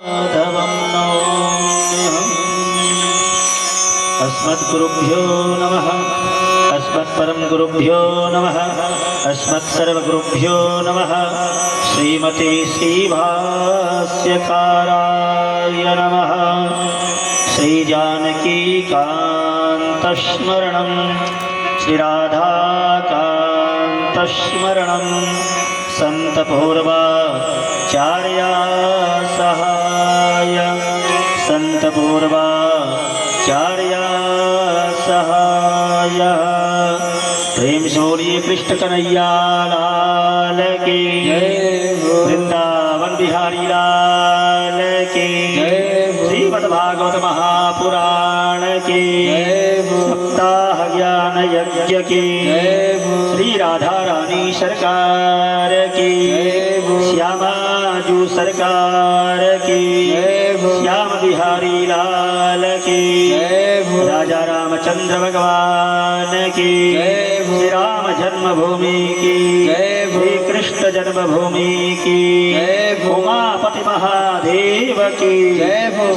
माधवं नौम्यहम्। अस्मद्गुरुभ्यो नमः। अस्मत्परम गुरुभ्यो नमः। अस्मत्सर्वगुरुभ्यो नमः। श्रीमते श्रीभाष्यकाराय नमः। श्रीजानकीकान्तस्मरणं श्रीराधाकान्तस्मरणं संतपूर्वाचार्या सहाय संतपूर्वाचार्या सहाय। प्रेम शौर्य कृष्ण कन्हैया लाल की, वृंदावन बिहारी लाल की, श्रीमद्भागवत महापुराण की, सप्ताह ज्ञान यज्ञ की, श्री राधा रानी सरकार की, श्यामाजू सरकार की, श्याम बिहारी लाल की, राजा रामचंद्र भगवान की, श्री राम जन्मभूमि की, श्री कृष्ण जन्मभूमि की, उमापति महादेव की,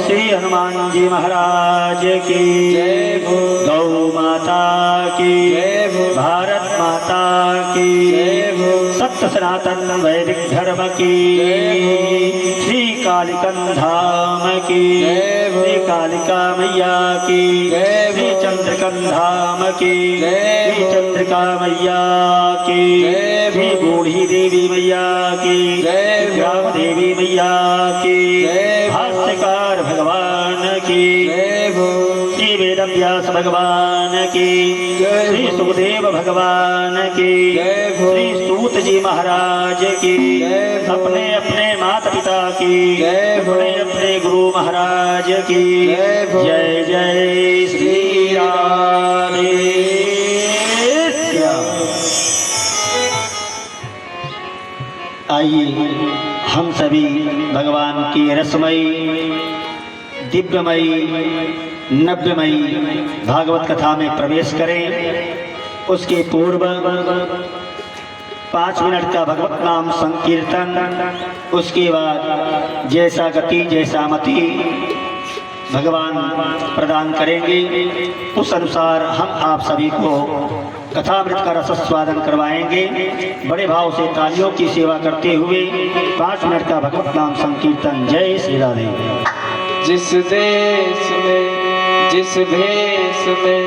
श्री हनुमान जी महाराज की, गौ माता की, भारत माता की, सत्य सनातन वैदिक धर्म की, श्री कालिकन धाम की, श्री कालिका मैया की, श्री चंद्रकन धाम की, श्री चंद्रिका मैया की, श्री बूढ़ी देवी मैया की, श्याम देवी मैया की, भाष्यकार भगवान की, श्री वेदव्यास भगवान की, श्री सुखदेव भगवान की, श्री सूत जी महाराज की, अपने अपने माता पिता की, अपने अपने गुरु महाराज की, जय जय श्री राधे श्याम। आइए हम सभी भगवान की रसमयी दिव्यमयी नव्यमयी भागवत कथा में प्रवेश करें। उसके पूर्व 5 मिनट का भगवत नाम संकीर्तन, उसके बाद जैसा गति जैसा मति भगवान प्रदान करेंगे, उस अनुसार हम आप सभी को कथामृत का रसस्वादन करवाएंगे। बड़े भाव से तालियों की सेवा करते हुए 5 मिनट का भगवत नाम संकीर्तन। जय श्री राधे। जिस देश में जिस भेष में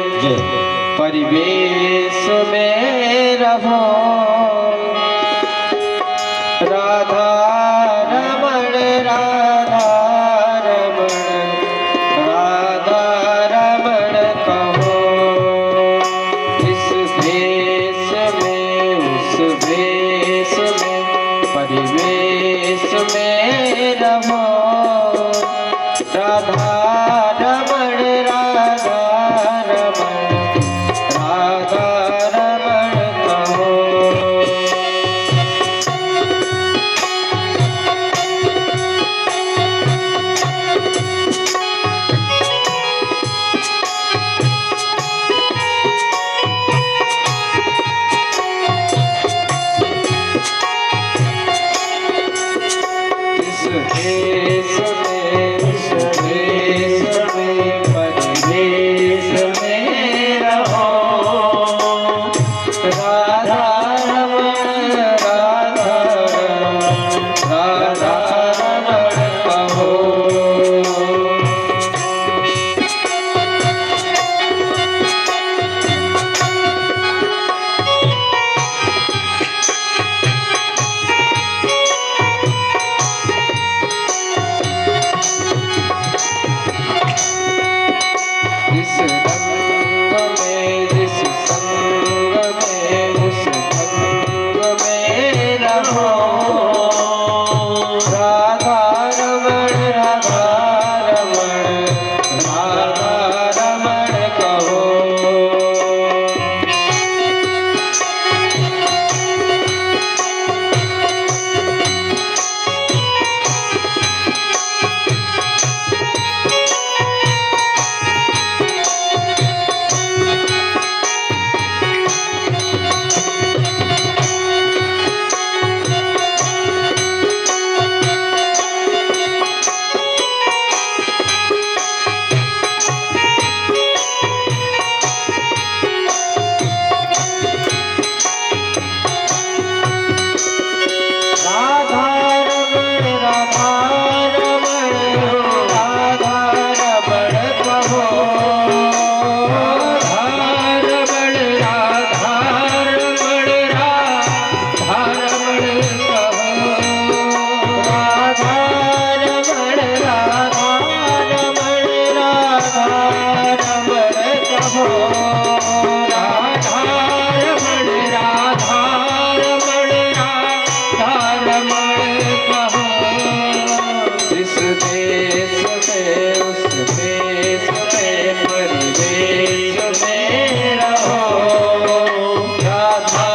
परिवेश में रहो, राधा रमण राधा रमण राधा रमण कहो। इस भेष में उस भेष में परिवेश में रहो, राधा रमण राधा रमण राधा रमण कहो। इस देश में इस देश में देश में उस देश में परिवेश में रहो राधा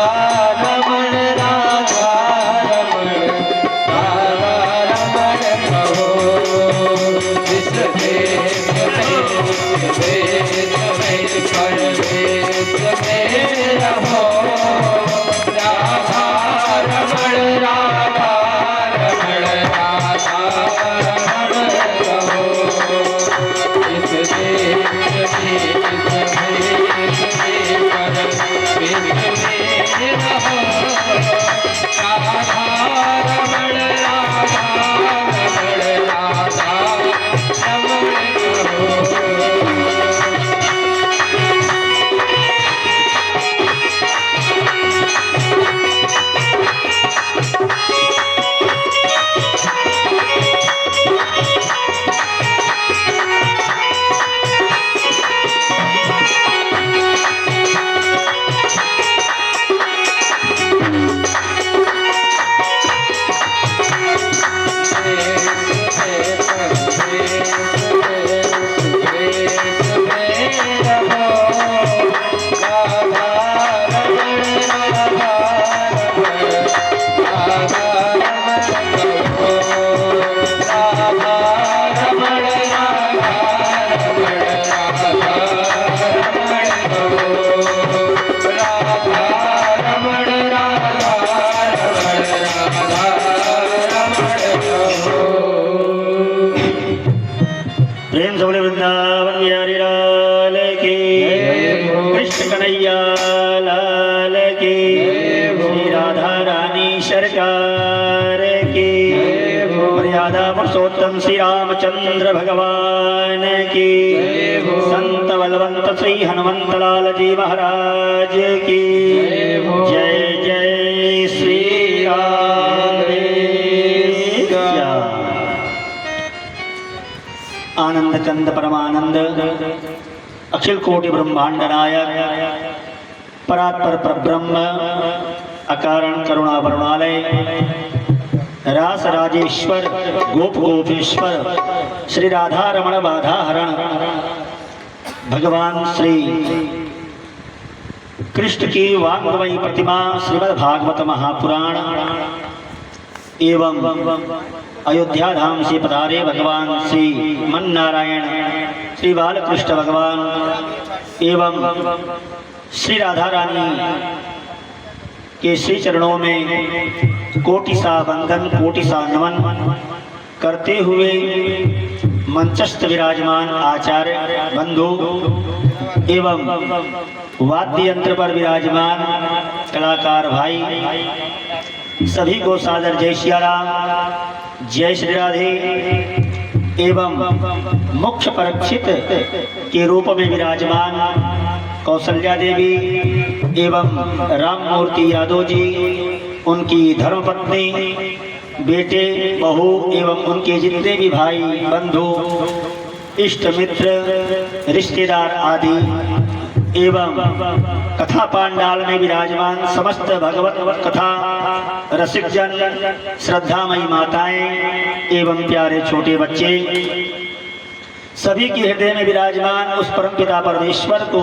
रमण राधा रमण कहो इस देश में उस देश में परिवेश में रहो राधा रमण राधा रमण राधा रमण कहो इस देश में इस देश में परमेश में रहो राधा रमण राधा रमण राधा रमण कहो प्रेम से बोले वृंदावन बिहारी लाल की, कृष्ण कन्हैया लाल की, श्री राधा रानी सरकार की, मर्यादा पुरुषोत्तम श्री रामचंद्र भगवान की, संत बलवंत श्री हनुमंत लाल जी महाराज की जय जय श्री राधे श्याम। आनंद कंद परमानंद अखिल कोटि ब्रह्मांड नायक परात्पर परब्रह्म अकारण करुणा वरुणालय रास राजेश्वर गोप गोपेश्वर श्री राधा रमण बाधा हरण भगवान श्री कृष्ण की वांगमयी प्रतिमा श्रीमद् भागवत महापुराण एवं अयोध्या धाम से पधारे भगवान श्री मन नारायण श्री बालकृष्ण भगवान एवं श्री राधा रानी के श्री चरणों में कोटि सा वंदन कोटि सा नमन करते हुए मंचस्थ विराजमान आचार्य बंधु एवं वाद्य यंत्र पर विराजमान कलाकार भाई सभी को सादर जय सिया राम जय श्री राधे एवं मुख्य परीक्षित के रूप में विराजमान कौशल्या देवी एवं राम मूर्ति यादव जी उनकी धर्मपत्नी बेटे बहू एवं उनके जितने भी भाई बंधु इष्ट मित्र रिश्तेदार आदि एवं कथा पांडाल में विराजमान समस्त भगवत कथा रसिक जन श्रद्धामयी माताएं एवं प्यारे छोटे बच्चे सभी के हृदय में विराजमान उस परम पिता परमेश्वर को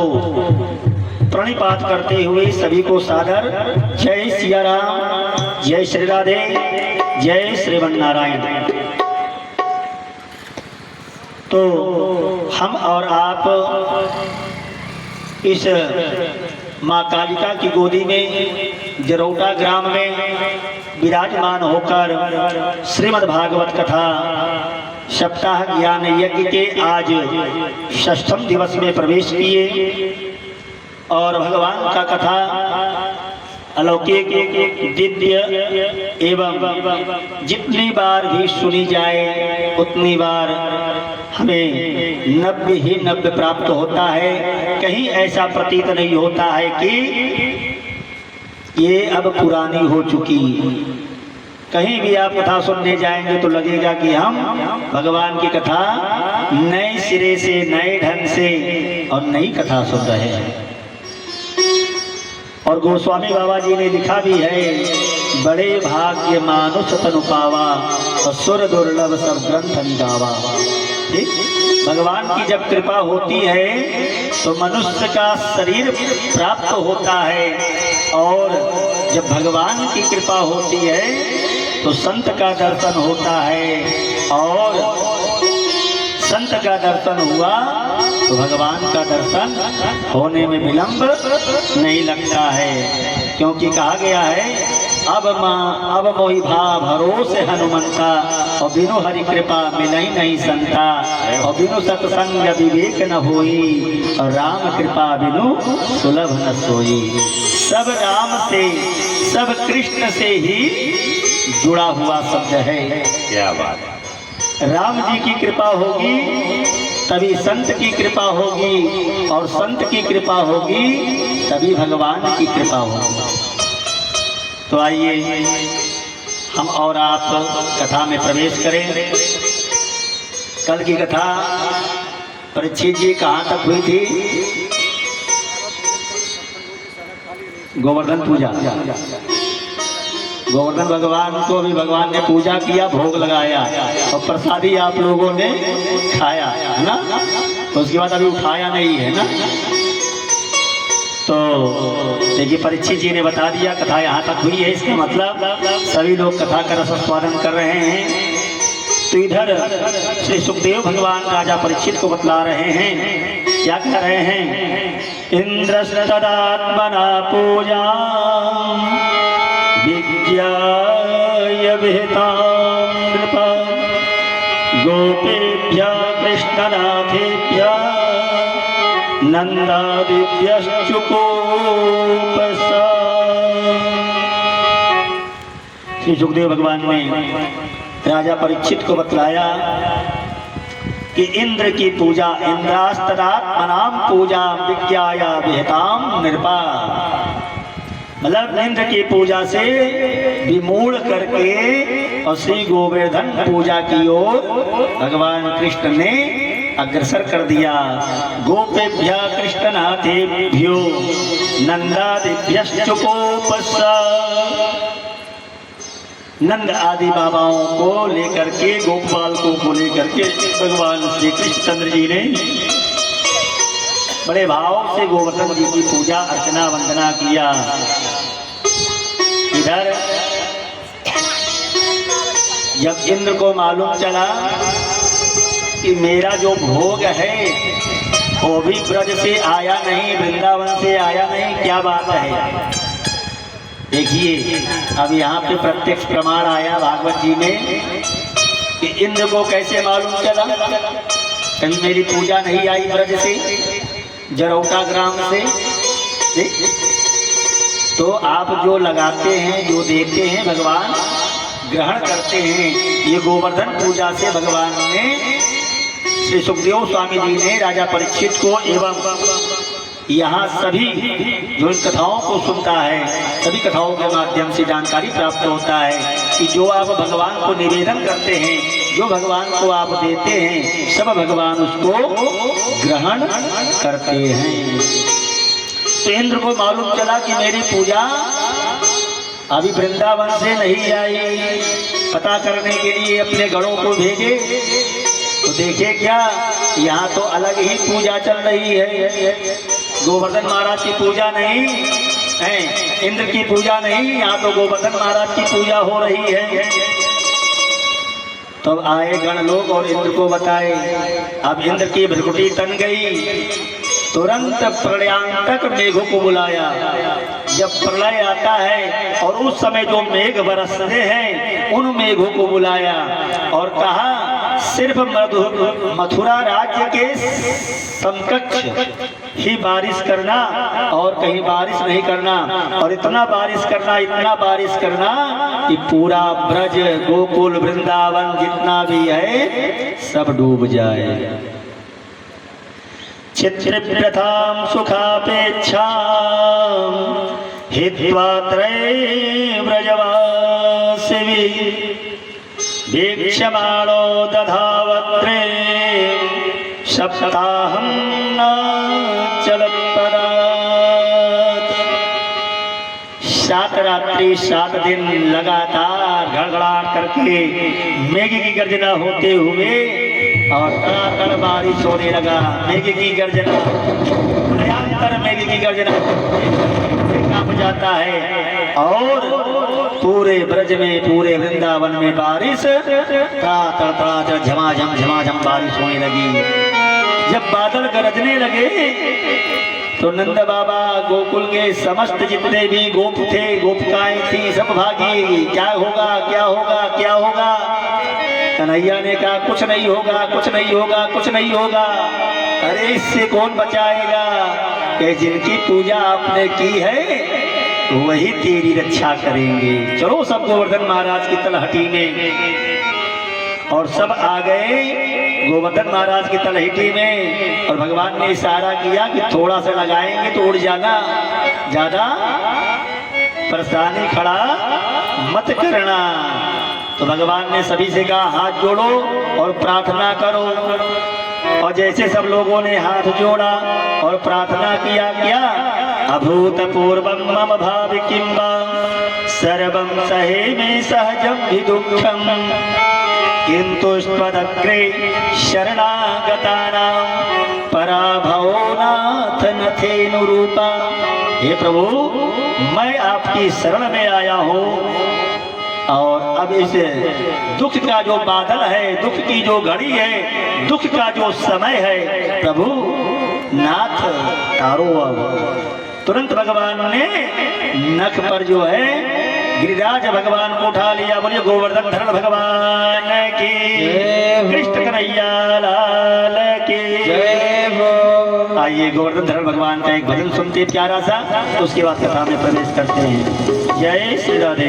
प्रणिपात करते हुए सभी को सादर जय सिया राम जय श्री राधे जय श्रीमन नारायण। तो हम और आप इस माँ कालिका की गोदी में जरौटा ग्राम में विराजमान होकर श्रीमद् भागवत कथा सप्ताह ज्ञान यज्ञ के आज षष्ठम दिवस में प्रवेश किए और भगवान का कथा अलौकिक दिव्य एवं जितनी बार भी सुनी जाए उतनी बार हमें नव्य ही नव्य प्राप्त होता है। कहीं ऐसा प्रतीत नहीं होता है कि ये अब पुरानी हो चुकी। कहीं भी आप कथा सुनने जाएंगे तो लगेगा कि हम भगवान की कथा नए सिरे से नए ढंग से और नई कथा सुन रहे हैं। और गोस्वामी बाबा जी ने लिखा भी है, बड़े भाग्य मानुष तनु पावा और सुर दुर्लभ सब ग्रंथ निगावा। ठीक, भगवान की जब कृपा होती है तो मनुष्य का शरीर प्राप्त होता है, और जब भगवान की कृपा होती है तो संत का दर्शन होता है, और संत का दर्शन हुआ तो भगवान का दर्शन होने में विलंब नहीं लगता है। क्योंकि कहा गया है अब मोहि भाव भरोसे हनुमंता, और बिनु हरि कृपा मिलई नहीं संता, और बिनु सत्संग विवेक न होई, और राम कृपा बिनु सुलभ न सोई। सब राम से, सब कृष्ण से ही जुड़ा हुआ शब्द है। क्या बात है। राम जी की कृपा होगी तभी संत की कृपा होगी, और संत की कृपा होगी तभी भगवान की कृपा होगी। तो आइए हम और आप कथा में प्रवेश करें। कल की कथा परीक्षित जी कहाँ तक हुई थी? गोवर्धन पूजा। गोवर्धन भगवान को भी भगवान ने पूजा किया, भोग लगाया, और प्रसादी आप लोगों ने खाया है ना। तो उसके बाद अभी उठाया नहीं है ना। तो देखिए परीक्षित जी ने बता दिया कथा यहाँ तक हुई है। इसका मतलब सभी लोग कथा का रस स्वादन कर रहे हैं। तो इधर श्री सुखदेव भगवान राजा परीक्षित को बतला रहे हैं, क्या कह रहे हैं? इंद्रस्तदात्मना पूजा विज्ञाय विहितां नृपा, गोपेभ्यः कृष्णनाथेभ्यः नंदादिभ्यश्चुकोपसा। श्री सुखदेव भगवान ने राजा परीक्षित को बतलाया कि इंद्र की पूजा, इंद्रास्तदात्मनां पूजा विज्ञाया विहितां नृपा, मतलब इंद्र की पूजा से विमूढ़ करके और श्री गोवर्धन पूजा की ओर भगवान कृष्ण ने अग्रसर कर दिया। गोपेभ्यः कृष्णनाथेभ्यो नंदादिभ्यश्चुकोपसा, नंद आदि बाबाओं को लेकर के, गोपालकों को लेकर के भगवान श्री कृष्णचंद्र जी ने बड़े भाव से गोवर्धन जी की पूजा अर्चना वंदना किया। इधर जब इंद्र को मालूम चला कि मेरा जो भोग है वो भी ब्रज से आया नहीं, वृंदावन से आया नहीं, क्या बात है? देखिए अब यहाँ पे प्रत्यक्ष प्रमाण आया भागवत जी में कि इंद्र को कैसे मालूम चला कहीं मेरी पूजा नहीं आई ब्रज से, जरौटा ग्राम से। तो आप जो लगाते हैं, जो देते हैं, भगवान ग्रहण करते हैं। ये गोवर्धन पूजा से भगवान ने, श्री सुखदेव स्वामी जी ने राजा परीक्षित को एवं यहाँ सभी जो इन कथाओं को सुनता है, सभी कथाओं के माध्यम से जानकारी प्राप्त होता है कि जो आप भगवान को निवेदन करते हैं, जो भगवान को आप देते हैं, सब भगवान उसको ग्रहण करते हैं। तो इंद्र को मालूम चला कि मेरी पूजा अभी वृंदावन से नहीं आई। पता करने के लिए अपने गणों को भेजे तो देखे क्या, यहाँ तो अलग ही पूजा चल रही है। गोवर्धन महाराज की पूजा नहीं है, इंद्र की पूजा नहीं, यहाँ तो गोवर्धन महाराज की पूजा हो रही है। तो आए गण लोग और इंद्र को बताए। अब इंद्र की भ्रकुटी तन गई, तुरंत प्रलयांतक मेघों को बुलाया। जब प्रलय आता है और उस समय जो मेघ बरसते हैं उन मेघों को बुलाया और कहा सिर्फ मथुरा राज्य के समकक्ष ही बारिश करना और कहीं बारिश नहीं करना, और इतना बारिश करना, इतना बारिश करना कि पूरा ब्रज, गोकुल, वृंदावन जितना भी है सब डूब जाए। चित्र प्रथाम सुखापेक्षा हित्वा त्रय व्रजवासिवी वीक्षमाणो दधावत्रे सप्ताहं न चलत्पदात्। 7 रात्रि 7 दिन लगातार गड़गड़ाहट करके मेघ की गर्जना होते हुए और तड़ातड़ बारिश होने लगा। मेघ की गर्जना, भयंकर मेघ की गर्जना कांप जाता है और पूरे ब्रज में, पूरे वृंदावन में बारिश तड़ातड़ झमाझम बारिश होने लगी। जब बादल गरजने लगे तो नंद बाबा गोकुल के समस्त जितने भी गोप थे, गोपिकाएं थी, सब भागी। क्या होगा, क्या होगा, क्या होगा? कन्हैया ने कहा कुछ नहीं होगा, कुछ नहीं होगा, कुछ नहीं होगा। अरे इससे कौन बचाएगा? कि जिनकी पूजा आपने की है वही तेरी रक्षा करेंगे। चलो सब गोवर्धन महाराज की तलहटी में, और सब आ गए गोवर्धन महाराज की तलहटी में। और भगवान ने इशारा किया कि थोड़ा सा लगाएंगे तो उड़ जाना, ज्यादा परेशानी खड़ा मत करना। तो भगवान ने सभी से कहा हाथ जोड़ो और प्रार्थना करो। और जैसे सब लोगों ने हाथ जोड़ा और प्रार्थना किया, क्या अभूतपूर्वं मम भावि किं वा सर्वं सहेमि सहजं हि दुःखं किन्तु त्वदग्रे शरणागतानां पराभवो नाथ नथेनुरूपा। हे प्रभु, मैं आपकी शरण में आया हूँ और अब इस दुख का जो बादल है, दुख की जो घड़ी है, दुख का जो समय है, प्रभु नाथ तारो। अब तुरंत भगवान ने नख पर जो है गिरिराज भगवान को उठा लिया। बोलिए गोवर्धन धरण भगवान की, कृष्ण कन्हैया लाल की जय। आइए गोवर्धन धरण भगवान का एक भजन सुनते प्यारा सा, उसके बाद कथा में प्रवेश करते हैं। जय श्री राधे।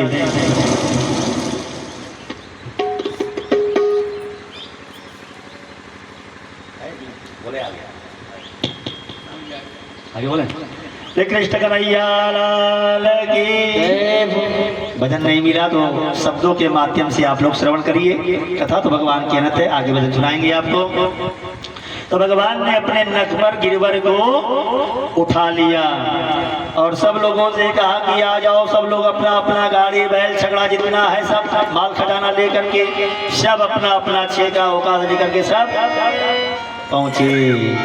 आगे बोले श्री कृष्ण कन्हैया लाल की। भजन नहीं मिला तो शब्दों के माध्यम से आप लोग श्रवण करिए। कथा तो भगवान की अनंत है, आगे भजन सुनाएंगे आपको। तो भगवान ने अपने नख पर गिरवर को उठा लिया और सब लोगों से कहा कि आ जाओ सब लोग, अपना अपना गाड़ी बैल छकड़ा जितना है सब माल खजाना लेकर के, सब अपना अपना छेका औकात लेकर के सब पहुंचे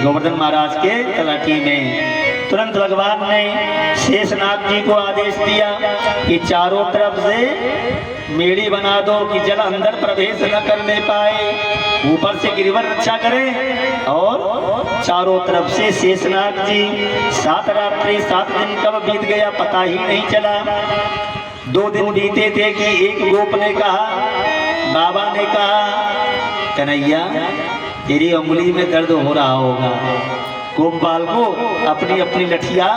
गोवर्धन महाराज के तलहटी में। तुरंत भगवान ने शेषनाग जी को आदेश दिया कि चारों तरफ से मेड़ी बना दो कि जल अंदर प्रवेश न करने पाए, ऊपर से गिरिवर रक्षा करें। और चारों तरफ से शेषनाग जी 7 रात्रि 7 दिन कब बीत गया पता ही नहीं चला। 2 दिन बीते थे कि एक गोप ने कहा, बाबा ने कहा कन्हैया तेरी उंगली में दर्द हो रहा होगा, गोपाल को अपनी अपनी लठिया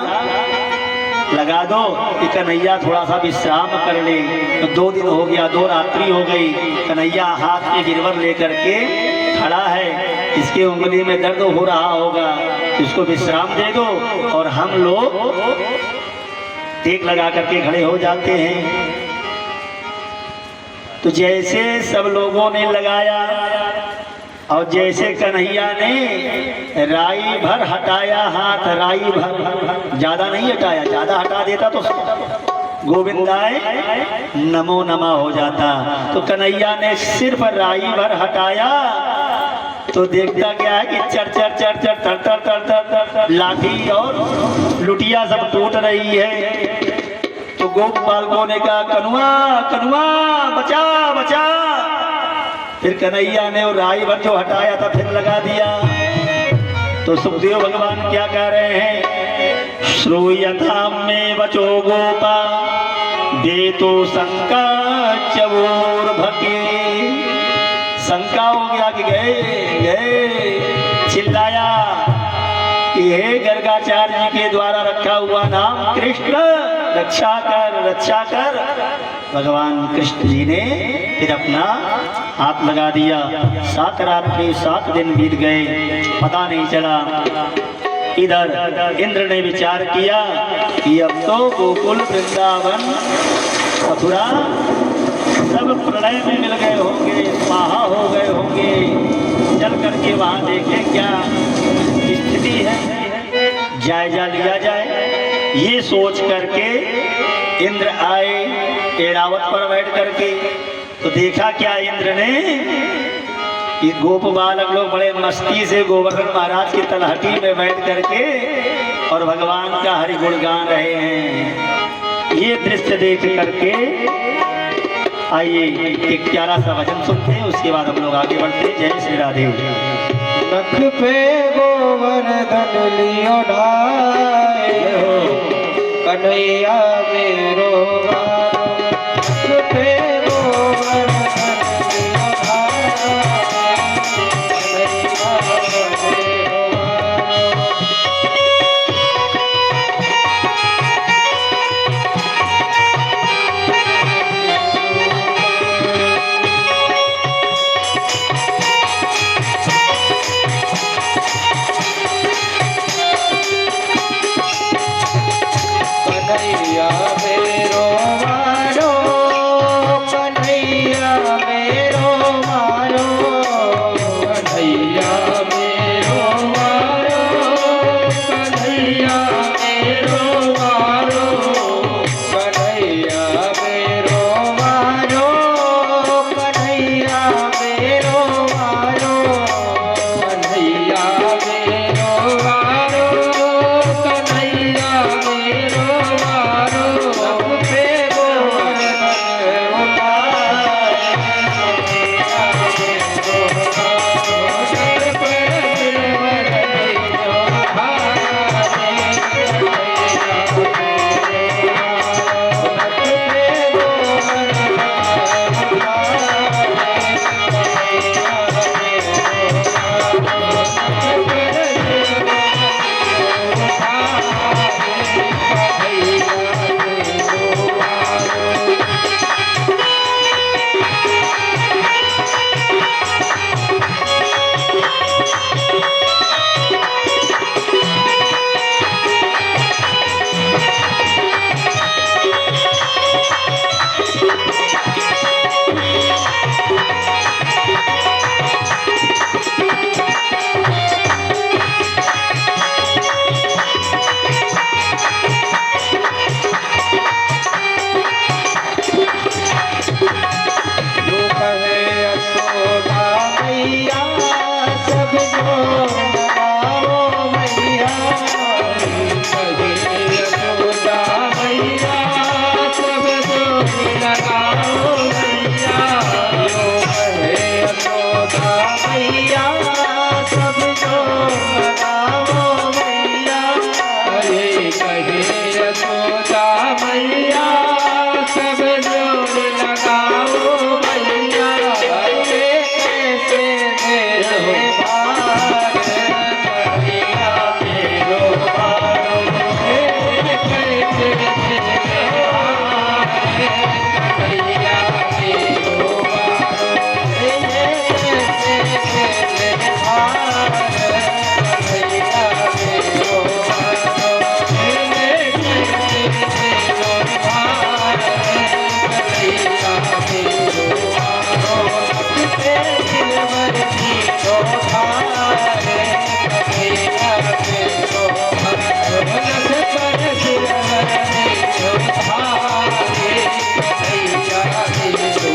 लगा दो कि कन्हैया थोड़ा सा विश्राम कर ले। तो 2 दिन हो गया, 2 रात्रि हो गई, कन्हैया हाथ में गिरवर लेकर के खड़ा है, इसके उंगली में दर्द हो रहा होगा, इसको विश्राम दे दो। और हम लोग टेक लगा करके खड़े हो जाते हैं। तो जैसे सब लोगों ने लगाया और जैसे कन्हैया ने राई भर हटाया हाथ, राई भर, ज्यादा नहीं हटाया, ज्यादा हटा देता तो गोविंदाय नमो नमः हो जाता। तो कन्हैया ने सिर्फ राई भर हटाया तो देखता क्या है कि चर चर चर चर तर तर तर तर तर लाठी और लुटिया सब टूट रही है। तो गोपालकों ने कहा कनुआ कनुआ बचा बचा। फिर कन्हैया ने वो राई भर जो हटाया था फिर लगा दिया। तो सुखदेव भगवान क्या कह रहे हैं, श्रूयतां मे वचो गोपा दे तो शंका चवोर भके। शंका हो गया कि गए चिल्लाया कि हे गर्गाचार्य जी के द्वारा रखा हुआ नाम कृष्ण, रक्षा कर रक्षा कर। भगवान कृष्ण जी ने फिर अपना हाथ लगा दिया। 7 रात्रि 7 दिन बीत गए, पता नहीं चला। इधर इंद्र ने विचार किया कि अब तो गोकुल वृंदावन मथुरा सब प्रलय में मिल गए होंगे, स्वाहा हो गए होंगे, चल करके वहां देखें क्या स्थिति है, जायजा लिया जाए। ये सोच करके इंद्र आए, एरावत पर बैठ करके तो देखा क्या इंद्र ने कि गोप बालक लोग बड़े मस्ती से गोवर्धन महाराज की तलहटी में बैठ करके और भगवान का हरि गुण गा रहे हैं। ये दृश्य देख करके आइए एक प्यारा सा भजन सुनते हैं, उसके बाद हम लोग आगे बढ़ते हैं। जय श्री राधे। नख पे गोवर्धन लियो ढाए हो कन्हैया मेरो गारो। नख पे गोवर्धन लियो ढाए कन्हैया मेरो गारो। कन्हैया मेरो मारो कन्हैया मेरो मारो कन्हैया मेरो मारो कन्हैया मेरो मारो कन्हैया मेरो मारो कन्हैया मेरो मारो कन्हैया मेरो मारो कन्हैया मेरो मारो। नख पे गोवर्धन उठाए मेरो गारो। सर पर सिरवर लियो ढाए कन्हैया मेरो गारो। नख पे गोवर्धन उठाए कन्हैया मेरो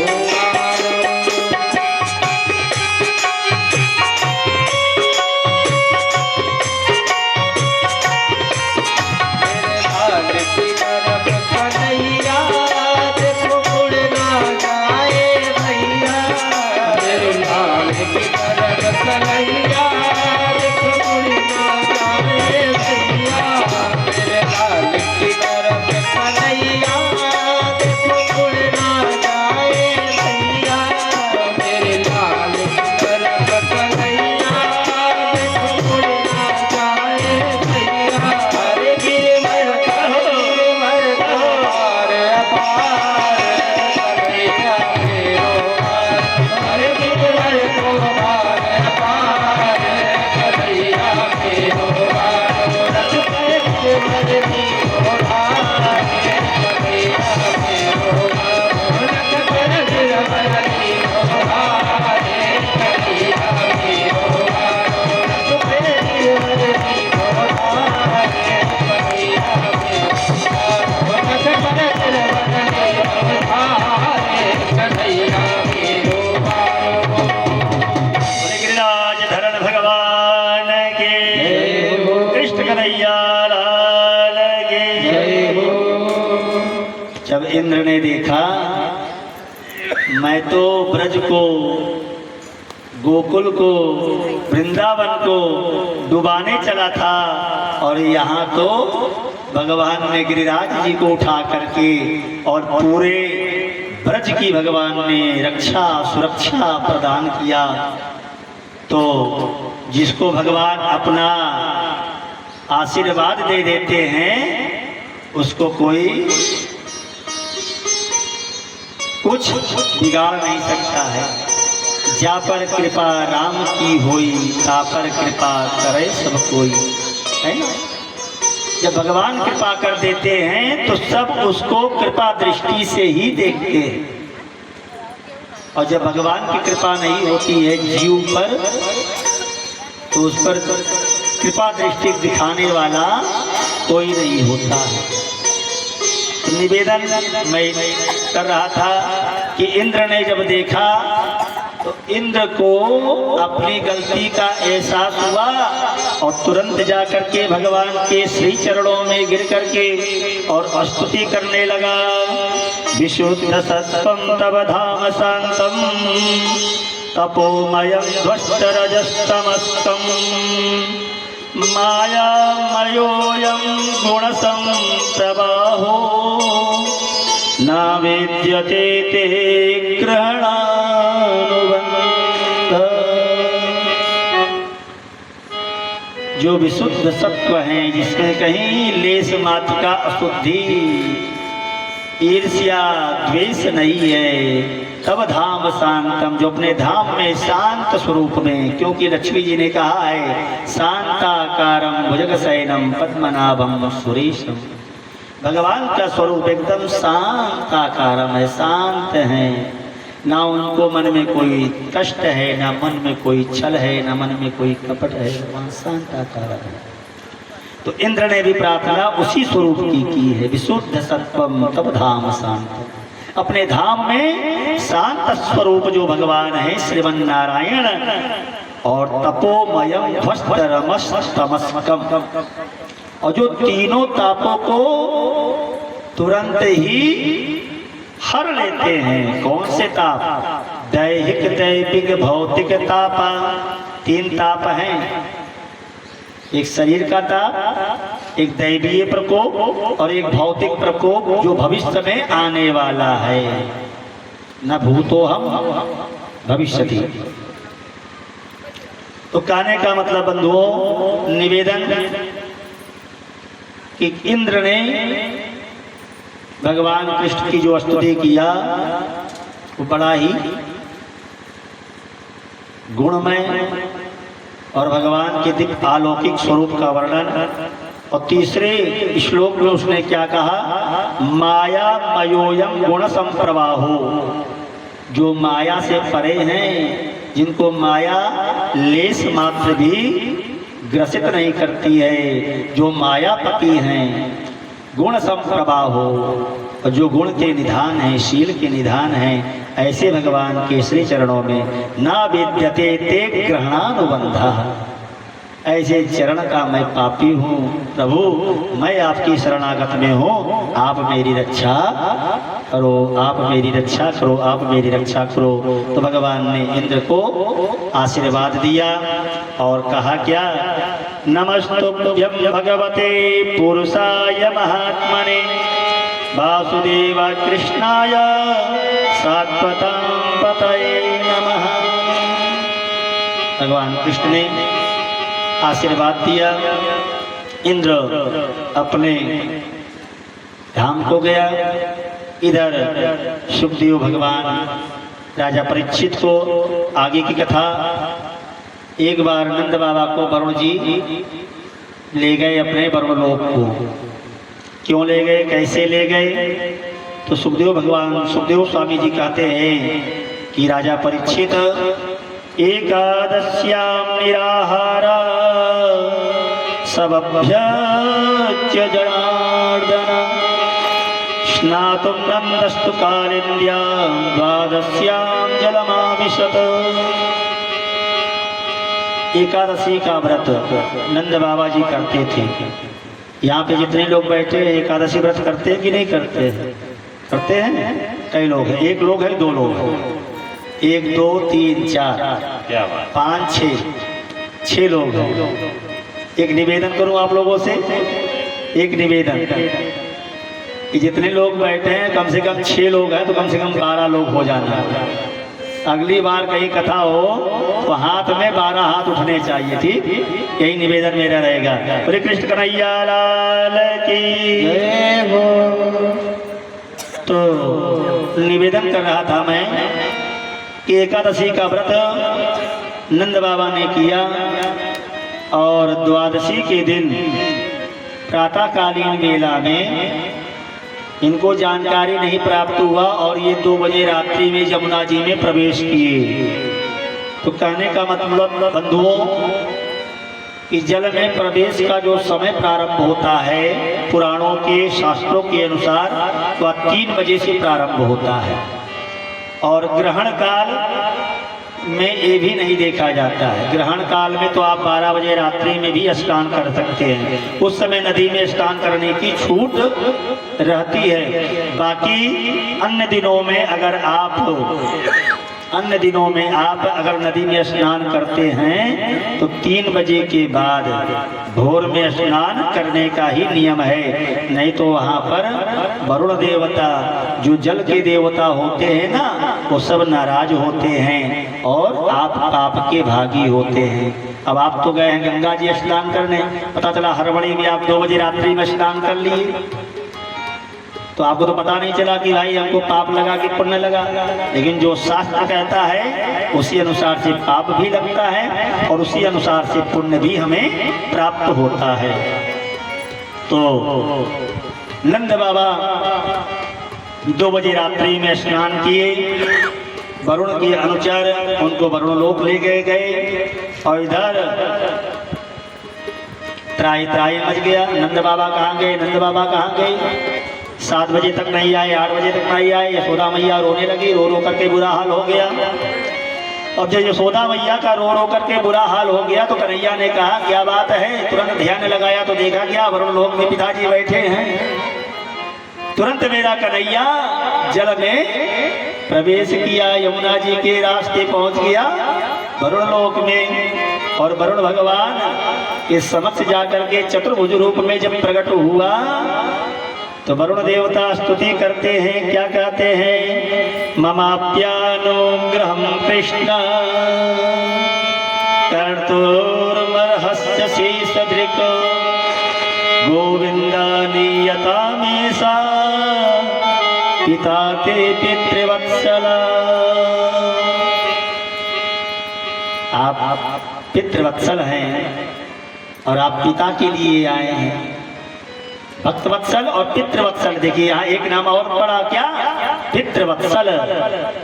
गारो। सर पर सिरवर कन्हैया भगवान के, जय हो। कृष्ण कन्हैया लाल के। जय हो। जब इंद्र ने देखा मैं तो ब्रज को, गोकुल को, वृंदावन को डुबाने चला था और यहाँ तो भगवान ने गिरिराज जी को उठा करके और पूरे ब्रज की भगवान ने रक्षा सुरक्षा प्रदान किया। तो जिसको भगवान अपना आशीर्वाद दे देते हैं उसको कोई कुछ बिगाड़ नहीं सकता है। जा पर कृपा राम की होई, ता पर कृपा करे सब कोई, है ना। जब भगवान कृपा कर देते हैं तो सब उसको कृपा दृष्टि से ही देखते हैं, और जब भगवान की कृपा नहीं होती है जीव पर तो उस पर कृपा दृष्टि दिखाने वाला कोई नहीं होता है। तो निवेदन मैं कर रहा था कि इंद्र ने जब देखा तो इंद्र को अपनी गलती का एहसास हुआ और तुरंत जाकर के भगवान के श्री चरणों में गिर करके और स्तुति करने लगा। विशुद्ध सत्वं तव धाम शांतम तपोमयं ध्वस्तरजस्तमस्तं मायामयोऽयं गुणसंप्रवाहो न वेद्यते ते ग्रहणानुबन्धः। जो विशुद्ध सत्व हैं, जिसमें कहीं लेस मात्र का अशुद्धि ईर्ष्या द्वेष नहीं है, तब धाम शांतम, जो अपने धाम में शांत स्वरूप में, क्योंकि लक्ष्मी जी ने कहा है शांताकारम भुजगशयनम पद्मनाभम सुरेशम। भगवान का स्वरूप एकदम शांताकारम है, शांत है, ना उनको मन में कोई कष्ट है, ना मन में कोई छल है, ना मन में कोई कपट है, भगवान शांताकारम है। तो इंद्र ने भी प्रार्थना उसी स्वरूप की है, विशुद्ध सत्वम तब धाम शांत। अपने धाम में शांत स्वरूप जो भगवान है श्रीमन नारायण, और तपोमयम ध्वस्तरमस्तमस्कम, और जो तीनों तापों को तुरंत ही हर लेते हैं। कौन से ताप? दैहिक दैविक भौतिक ताप, तीन ताप हैं। एक शरीर का ताप, एक दैवीय प्रकोप और एक भौतिक प्रकोप जो भविष्य में आने वाला है। न भूतो हम भविष्यति। तो कहने का मतलब बंधुओं, निवेदन कि इंद्र ने भगवान कृष्ण की जो स्तुति किया वो बड़ा ही गुणमय और भगवान के दिव्य अलौकिक स्वरूप का वर्णन। और तीसरे श्लोक में उसने क्या कहा? माया मयोयम गुण संप्रवाहो, जो माया से परे हैं, जिनको माया लेस मात्र भी ग्रसित नहीं करती है, जो मायापति हैं, गुण संप्रवाहो, और जो गुण के निधान हैं, शील के निधान हैं, ऐसे भगवान के श्री चरणों में ना विद्यते ते ग्रहणानुबंधः। ऐसे चरण का मैं पापी हूँ प्रभु, मैं आपकी शरणागत में हूँ, आप मेरी रक्षा करो, आप मेरी रक्षा करो, आप मेरी रक्षा करो। तो भगवान ने इंद्र को आशीर्वाद दिया और कहा क्या? नमस्तुभ्यं भगवते पुरुषाय महात्मने वासुदेवाय कृष्णाय सात्वतां पतये नमः। भगवान कृष्ण ने आशीर्वाद दिया। इंद्र अपने धाम को गया। इधर सुखदेव भगवान राजा परीक्षित को आगे की कथा। एक बार नंद बाबा को वरुण जी ले गए अपने वरुणलोक को। क्यों ले गए, कैसे ले गए? तो सुखदेव स्वामी जी कहते हैं कि राजा परीक्षित एकादश्याम निराहारा सबभ्यच्य जनार्दन स्नातुं नन्दस्तु कालिन्द्यां द्वादश्यां जलमाविशत्। एकादशी का व्रत नंद बाबा जी करते थे। यहाँ पे जितने लोग बैठे हैं एकादशी व्रत करते हैं कि नहीं करते हैं? करते हैं। कई लोग हैं, एक लोग है, दो लोग हैं, 1 2 3 4 5 6 लोग हैं। एक निवेदन करूं आप लोगों से, एक निवेदन कि जितने लोग बैठे हैं कम से कम 6 लोग हैं तो कम से कम 12 लोग हो जाना। अगली बार कहीं कथा हो तो हाथ में 12 हाथ उठने चाहिए, ठीक? यही निवेदन मेरा रहेगा। श्री कृष्ण कन्हैया लाल की जय हो। तो निवेदन कर रहा था मैं कि एकादशी का व्रत नंद बाबा ने किया और द्वादशी के दिन प्रातःकालीन वेला में इनको जानकारी नहीं प्राप्त हुआ और ये 2 बजे रात्रि में यमुना जी में प्रवेश किए। तो कहने का मतलब बंधुओं कि जल में प्रवेश का जो समय प्रारंभ होता है पुराणों के शास्त्रों के अनुसार वह 3 बजे से प्रारंभ होता है और ग्रहण काल में ये भी नहीं देखा जाता है। ग्रहण काल में तो आप 12 बजे रात्रि में भी स्नान कर सकते हैं, उस समय नदी में स्नान करने की छूट रहती है। बाकी अन्य दिनों में अगर नदी में स्नान करते हैं तो 3 बजे के बाद भोर में स्नान करने का ही नियम है। नहीं तो वहाँ पर वरुण देवता जो जल के देवता होते हैं ना, वो सब नाराज होते हैं और आप पाप के भागी होते हैं। अब आप तो गए हैं गंगा जी स्नान करने, पता चला हड़बड़ी में आप 2 बजे रात्रि में स्नान कर लिए, तो आपको तो पता नहीं चला कि भाई हमको पाप लगा कि पुण्य लगा। लेकिन जो शास्त्र कहता है उसी अनुसार से पाप भी लगता है और उसी अनुसार से पुण्य भी हमें प्राप्त होता है। तो नंद बाबा 2 बजे रात्रि में स्नान किए, वरुण के अनुचर उनको वरुण लोक ले गए और इधर त्राही मच गया। नंद बाबा कहाँ गए? 7 बजे तक नहीं आए, 8 बजे तक नहीं आए। यशोदा मैया रोने लगी, रो करके बुरा हाल हो गया। और जब यशोदा मैया का रो करके बुरा हाल हो गया तो कन्हैया ने कहा क्या बात है? तुरंत ध्यान लगाया तो देखा क्या वरुण लोक में पिताजी बैठे हैं। तुरंत मेरा कन्हैया जल में प्रवेश किया, यमुना जी के रास्ते पहुंच गया वरुण लोक में। और वरुण भगवान के समक्ष जाकर के चतुर्भुज रूप में जब प्रकट हुआ तो वरुण देवता स्तुति करते हैं, क्या कहते हैं? ममाप्यानुग्रहं कृष्ण कर्तुर्मर्हस्य शेषधृक् गोविन्दानीयतामेषा पिता ते पितृवत्सला। आप पितृवत्सल हैं और आप पिता के लिए आए हैं। भक्तवत्सल और पितृवत्सल, देखिए यहाँ एक नाम और पड़ा, क्या? पितृवत्सल।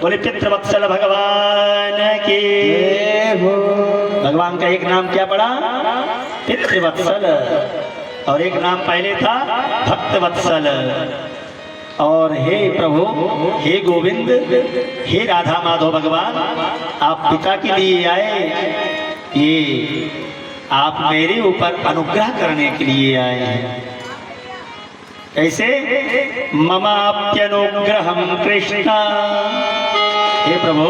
बोले पितृवत्सल भगवान की। भगवान का एक नाम क्या पड़ा? पितृवत्सल। और एक नाम पहले था भक्तवत्सल। और हे प्रभु, हे गोविंद, हे राधा माधव भगवान, आप पिता के लिए आए, ये आप मेरे ऊपर अनुग्रह करने के लिए आए हैं। कैसे? ममाप्यनुग्रहं कृष्ण। हे प्रभु,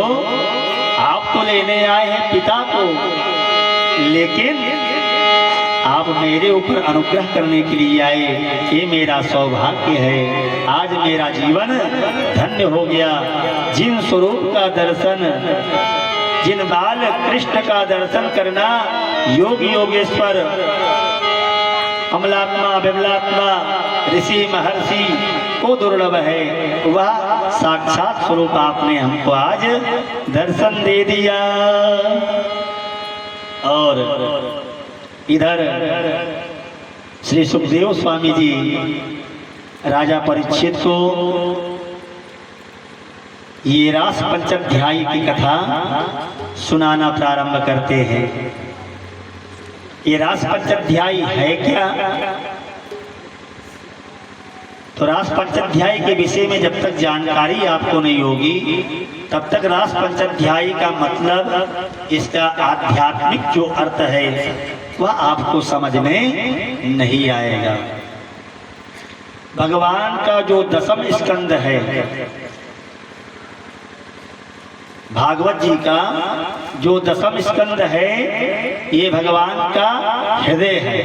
आप तो लेने आए हैं पिता को, लेकिन आप मेरे ऊपर अनुग्रह करने के लिए आए। ये मेरा सौभाग्य है, आज मेरा जीवन धन्य हो गया। जिन स्वरूप का दर्शन, जिन बाल कृष्ण का दर्शन करना योग योगेश्वर अमलात्मा विमलात्मा ऋषि महर्षि को दुर्लभ है, वह साक्षात स्वरूप आपने हमको आज दर्शन दे दिया। और इधर श्री सुखदेव स्वामी जी राजा परीक्षित को ये रास पंचाध्यायी की कथा सुनाना प्रारंभ करते हैं। ये रास पंचाध्यायी है क्या? तो रास पंचाध्यायी के विषय में जब तक जानकारी आपको नहीं होगी तब तक रास पंचाध्यायी का मतलब, इसका आध्यात्मिक जो अर्थ है वह आपको समझ में नहीं आएगा। भगवान का जो दसम स्कंद है, भागवत जी का जो दसम स्कंद है, ये भगवान का हृदय है।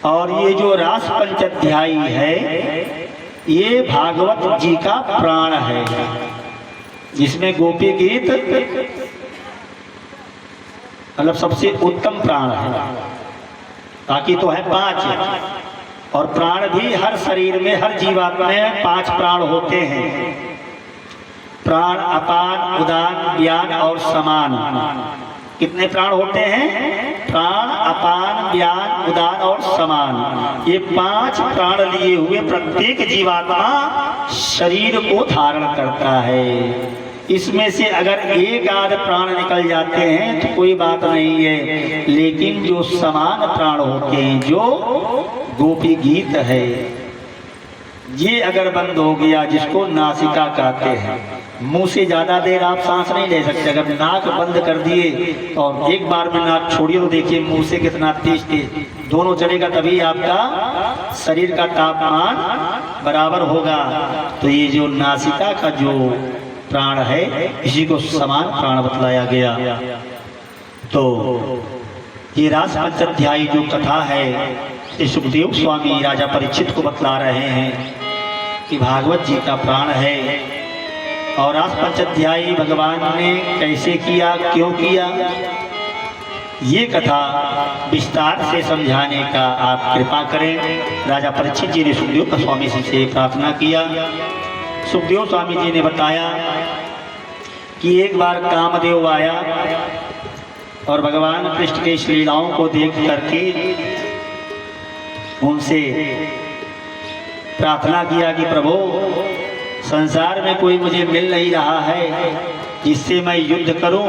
और ये जो रास पंचाध्यायी है, ये भागवत जी का प्राण है, जिसमें गोपी गीत मतलब सबसे उत्तम प्राण है। बाकी तो है 5, और प्राण भी हर शरीर में, हर जीवात्मा में 5 प्राण होते हैं। प्राण, अपान, उदान, व्यान और समान। कितने प्राण होते हैं? प्राण, अपान, व्यान, उदान और समान। ये 5 प्राण लिए हुए प्रत्येक जीवात्मा शरीर को धारण करता है। इसमें से अगर एक आध प्राण निकल जाते हैं तो कोई बात नहीं है, लेकिन जो समान प्राण होते हैं, जो गोपी गीत है, ये अगर बंद हो गया, जिसको नासिका कहते हैं, मुंह से ज्यादा देर आप सांस नहीं ले सकते। अगर नाक बंद कर दिए और एक बार में नाक छोड़िए तो देखिए मुंह से कितना तेज तेज दोनों चलेगा, तभी आपका शरीर का तापमान बराबर होगा। तो ये जो नासिका का जो प्राण है, इसी को समान प्राण बतलाया गया। तो ये रास पंचाध्यायी जो कथा है, ये सुखदेव स्वामी राजा परीक्षित को बतला रहे हैं कि भागवत जी का प्राण है। और रास पंचाध्यायी भगवान ने कैसे किया, क्यों किया, ये कथा विस्तार से समझाने का आप कृपा करें। राजा परीक्षित जी ने सुखदेव स्वामी जी से प्रार्थना किया। सुखदेव स्वामी जी ने बताया कि एक बार कामदेव आया और भगवान कृष्ण के इस लीलाओं को देख करके उनसे प्रार्थना किया कि प्रभु, संसार में कोई मुझे मिल नहीं रहा है जिससे मैं युद्ध करूं,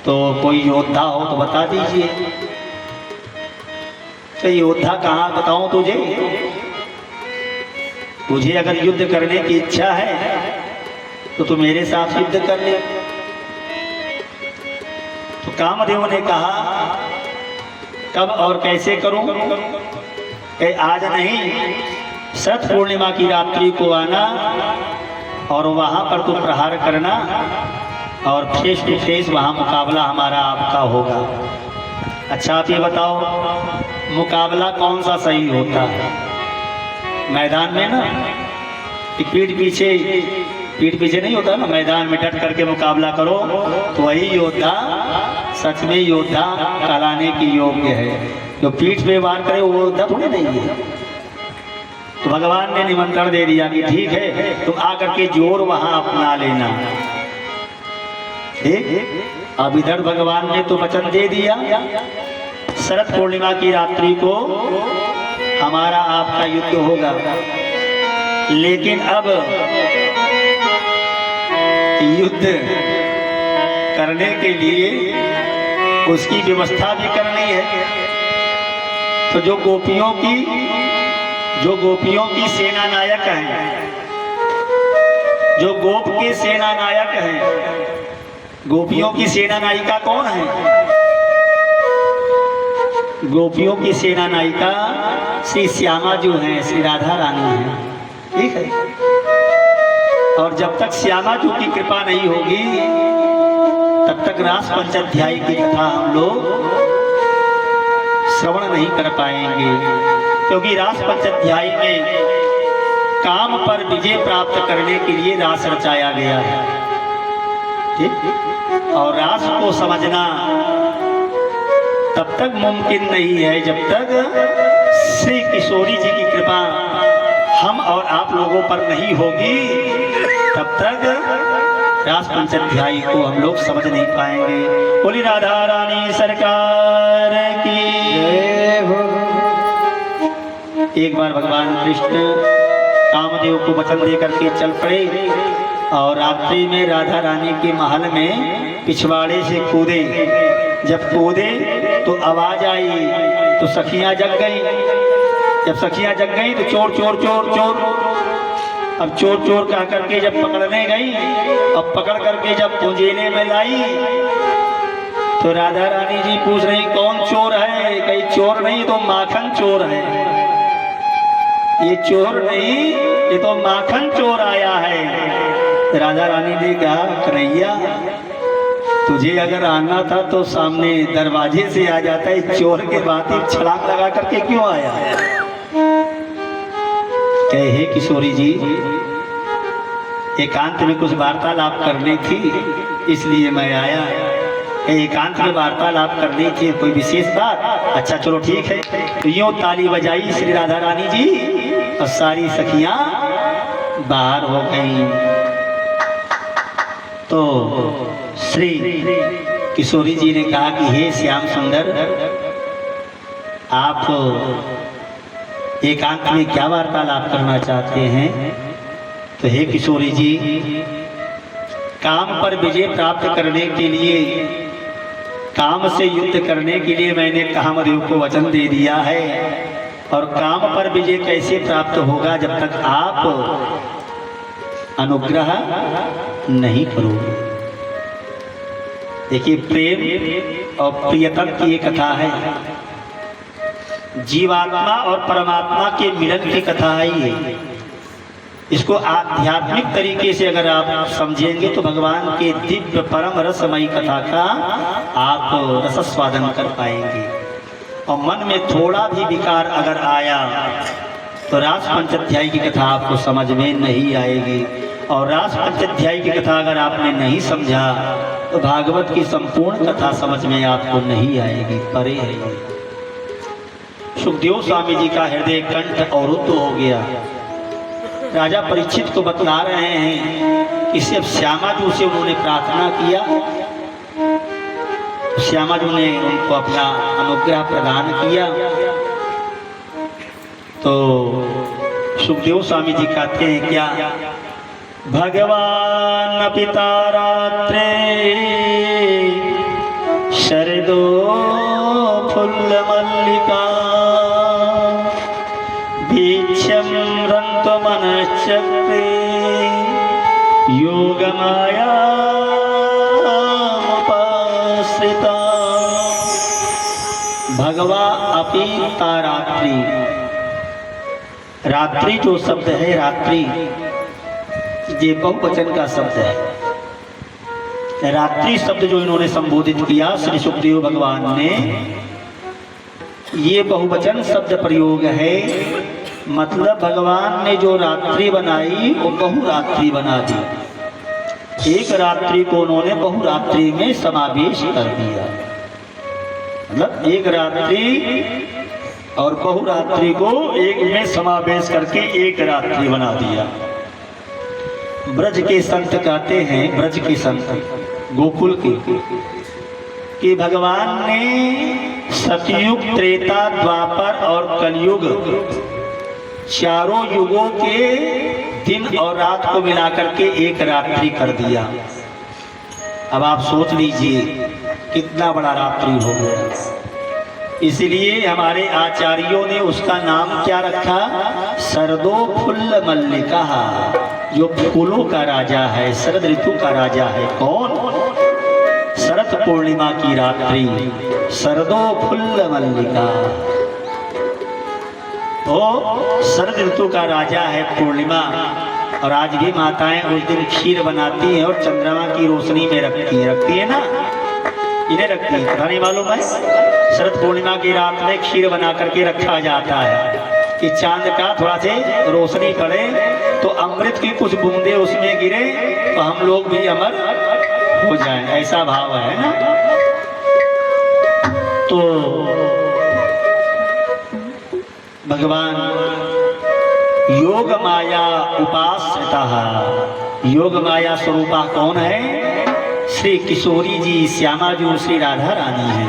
तो कोई योद्धा हो तो बता दीजिए। तो योद्धा कहाँ बताऊं तुझे? तुझे अगर युद्ध करने की इच्छा है तो तू मेरे साथ युद्ध कर ले। तो कामदेव ने कहा, कब और कैसे करूं? आज नहीं, शरद पूर्णिमा की रात्रि को आना और वहां पर तू प्रहार करना और फेस टू फेस वहां मुकाबला हमारा आपका होगा। अच्छा आप ये बताओ, मुकाबला कौन सा सही होता है? मैदान में ना, पीठ पीछे नहीं होता ना, मैदान में डट करके मुकाबला करो तो वही योद्धा सच में योद्धा कहलाने की योग्य है। जो पीठ पे वार करे वो योद्धा थोड़ी नहीं है। तो भगवान ने निमंत्रण दे दिया कि ठीक है, तुम आकर के जोर वहां अपना लेना। ठीक, अब इधर भगवान ने तो वचन दे दिया, शरद पूर्णिमा की रात्रि को हमारा आपका युद्ध होगा। लेकिन अब युद्ध करने के लिए उसकी व्यवस्था भी करनी है। तो जो गोपियों की सेना नायक हैं, जो गोप के सेना नायक हैं, गोपियों की सेना नायिका कौन है? गोपियों की सेना नायिका श्री श्यामा जो है, श्री राधा रानी है। ठीक है, और जब तक श्यामा जी की कृपा नहीं होगी तब तक रास पंचाध्यायी की कथा हम लोग श्रवण नहीं कर पाएंगे, क्योंकि रास पंचाध्यायी में काम पर विजय प्राप्त करने के लिए रास रचाया गया है। ठीक, और रास को समझना तब तक मुमकिन नहीं है जब तक श्री किशोरी जी की कृपा हम और आप लोगों पर नहीं होगी, तब तक रास पंचाध्यायी को हम लोग समझ नहीं पाएंगे। बोली राधा रानी सरकार की जय हो। एक बार भगवान कृष्ण कामदेव को वचन दे करके चल पड़े और रात्रि में राधा रानी के महल में पिछवाड़े से कूदे। जब कूदे तो आवाज आई तो सखियां जग गई। जब सखियां जग गई तो चोर चोर चोर चोर, अब चोर चोर कह करके जब पकड़ने गई, अब पकड़ करके जब पूंजेने में लाई तो राधा रानी जी पूछ रही कौन चोर है? कहीं चोर नहीं तो माखन चोर है। ये चोर नहीं, ये तो माखन चोर आया है। राधा रानी ने कहा कन्हैया तुझे अगर आना था तो सामने दरवाजे से आ जाता, है चोर के बाद ही छलांग लगा करके क्यों आया? कहे किशोरी जी एकांत में कुछ वार्तालाप करनी थी इसलिए मैं आया। एकांत में वार्तालाप करनी थी, कोई विशेष बात? अच्छा चलो ठीक है। तो यूं ताली बजाई श्री राधा रानी जी और सारी सखियां बाहर हो गई। तो श्री किशोरी जी ने कहा कि हे श्याम सुंदर, आप एकांत में क्या वार्तालाप करना चाहते हैं? तो हे किशोरी जी, काम पर विजय प्राप्त करने के लिए, काम से युद्ध करने के लिए मैंने कामदेव को वचन दे दिया है। और काम पर विजय कैसे प्राप्त होगा जब तक आप अनुग्रह नहीं करोगे। देखिए प्रेम और प्रियतम की ये कथा है, जीवात्मा और परमात्मा के मिलन की कथा है ये। इसको आध्यात्मिक तरीके से अगर आप समझेंगे तो भगवान के दिव्य परम रसमयी कथा का आप रसस्वादन कर पाएंगे। और मन में थोड़ा भी विकार अगर आया तो रास पंचाध्यायी की कथा आपको समझ में नहीं आएगी। और रास पंचाध्यायी की कथा अगर आपने नहीं समझा तो भागवत की संपूर्ण कथा समझ में आपको नहीं आएगी, परे है। सुखदेव स्वामी जी का हृदय कंठ अवरुद्ध हो गया। राजा परीक्षित को बतला रहे हैं कि सिर्फ श्यामाजू से उन्होंने प्रार्थना किया, श्यामाजू ने उनको अपना अनुग्रह प्रदान किया। तो सुखदेव स्वामी जी कहते हैं क्या? भगवान पिता रात्रे शरदो फुल्ल मल्लिका भीक्षम रंत मनश्चक्रे योगमाया उपाश्रिता। भगवा अपीता रात्रि, रात्रि जो शब्द है, रात्रि ये बहुवचन का शब्द है। रात्रि शब्द जो इन्होंने संबोधित किया श्री सुखदेव भगवान ने, ये बहुवचन शब्द प्रयोग है। मतलब भगवान ने जो रात्रि बनाई वो बहुरात्रि बना दी। एक रात्रि को उन्होंने बहुरात्रि में समावेश कर दिया। मतलब एक रात्रि और बहुरात्रि को एक में समावेश करके एक रात्रि बना दिया। ब्रज के संत कहते हैं, ब्रज के संत गोकुल के, कि भगवान ने सतयुग, त्रेता, द्वापर और कलयुग चारों युगों के दिन और रात को मिलाकर के एक रात्रि कर दिया। अब आप सोच लीजिए कितना बड़ा रात्रि हो गया। इसलिए हमारे आचार्यों ने उसका नाम क्या रखा? शरदो फुल्ल मल्लिका, जो फूलों का राजा है, शरद ऋतु का राजा है। कौन? शरद पूर्णिमा की रात्रि, शरदो फुल्ल मल्लिका। तो शरद ऋतु का राजा है पूर्णिमा। और आज भी माताएं उस दिन खीर बनाती हैं और चंद्रमा की रोशनी में रखती है ना, इन्हें रखती है, पता नहीं मालूम है। शरद पूर्णिमा की रात में खीर बना करके रखा जाता है कि चांद का थोड़ा से रोशनी पड़े तो अमृत की कुछ बूंदे उसमें गिरे तो हम लोग भी अमर हो जाएं, ऐसा भाव है ना। तो भगवान योग माया उपाश्रिता, योग माया स्वरूपा कौन है? श्री किशोरी जी, श्यामाजू, श्री राधा रानी है।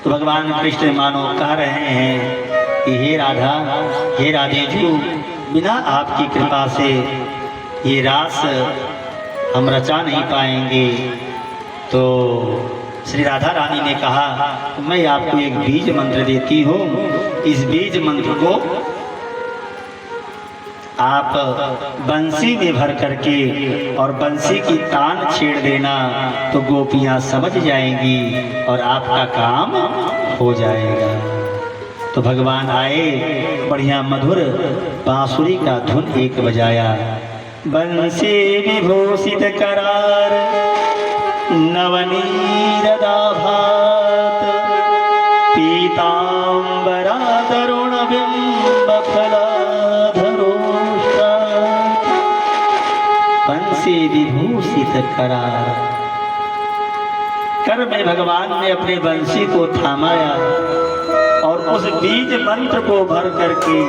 तो भगवान कृष्ण मानो कह रहे हैं कि हे राधा, हे राधे जी, बिना आपकी कृपा से ये रास हम रचा नहीं पाएंगे। तो श्री राधा रानी ने कहा मैं आपको एक बीज मंत्र देती हूँ, इस बीज मंत्र को आप बंसी में भर करके और बंसी की तान छेड़ देना तो गोपियाँ समझ जाएंगी और आपका काम हो जाएगा। तो भगवान आए, बढ़िया मधुर बांसुरी का धुन एक बजाया। बंसी विभूषित करार नवनीरदाभात पीतांबरा तरुण बिंब फलाधरोष्टा। बंसी विभूषित करार, कर में भगवान ने अपने बंसी को थामाया और उस बीज मंत्र को भर करके,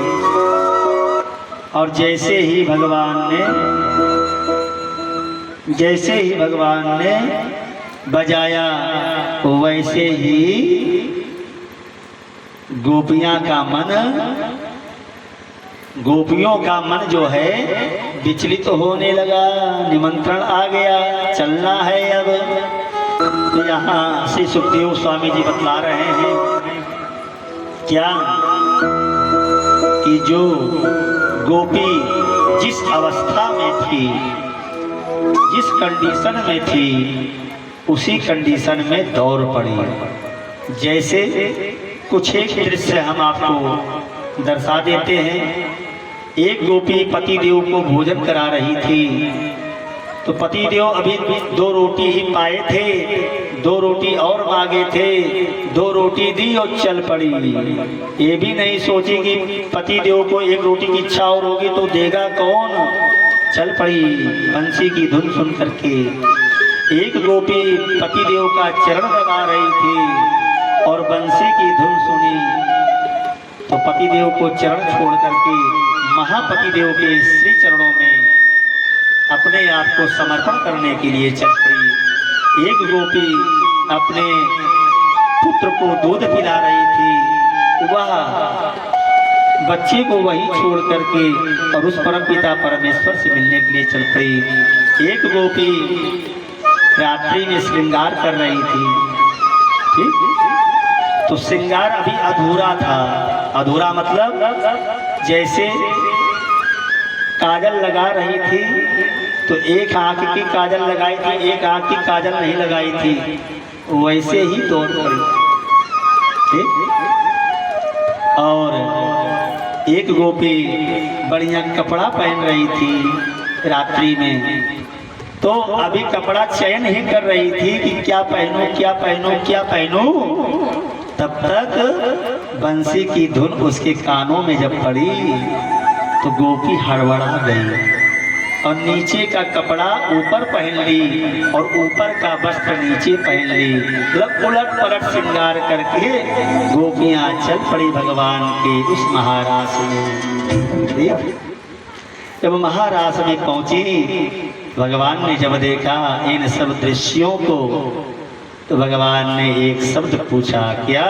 और जैसे ही भगवान ने बजाया वैसे ही गोपियों का मन जो है विचलित होने लगा। निमंत्रण आ गया, चलना है अब। तो यहाँ श्री सुखदेव स्वामी जी बतला रहे हैं क्या कि जो गोपी जिस अवस्था में थी, जिस कंडीशन में थी, उसी कंडीशन में दौड़ पड़ी। जैसे कुछ एक दृश्य हम आपको दर्शा देते हैं। एक गोपी पतिदेव को भोजन करा रही थी, तो पतिदेव अभी 2 रोटी ही पाए थे, 2 रोटी और मांगे थे, 2 रोटी दी और चल पड़ी। ये भी नहीं सोची कि पतिदेव को 1 रोटी की इच्छा और होगी तो देगा कौन। चल पड़ी बंसी की धुन सुन करके। एक गोपी पतिदेव का चरण लगा रही थी और बंसी की धुन सुनी तो पतिदेव को चरण छोड़ करके महापतिदेव के श्री चरणों में अपने आप को समर्पण करने के लिए चल पड़ी। एक गोपी अपने पुत्र को दूध पिला रही थी, वह बच्चे को वहीं छोड़ करके और उस परमपिता परमेश्वर से मिलने के लिए चल पड़ी। एक गोपी रात्रि में श्रृंगार कर रही थी, ठीक, तो श्रृंगार अभी अधूरा था। अधूरा मतलब जैसे काजल लगा रही थी तो एक आंख की काजल लगाई थी, एक आंख की काजल नहीं लगाई थी, वैसे ही दौड़ पड़ी, ठीक। और एक गोपी बढ़िया कपड़ा पहन रही थी रात्रि में, तो अभी कपड़ा चयन ही कर रही थी कि क्या पहनूं क्या पहनूं क्या पहनूं। तब तक बंसी की धुन उसके कानों में जब पड़ी तो गोपी हड़बड़ा गई और नीचे का कपड़ा ऊपर पहन ली और ऊपर का वस्त्र नीचे पहन ली। उलट पलट श्रृंगार करके गोपियां चल पड़ी भगवान के उस महारास में। जब महारास में पहुंची, भगवान ने जब देखा इन सब दृश्यों को, तो भगवान ने एक शब्द पूछा, क्या?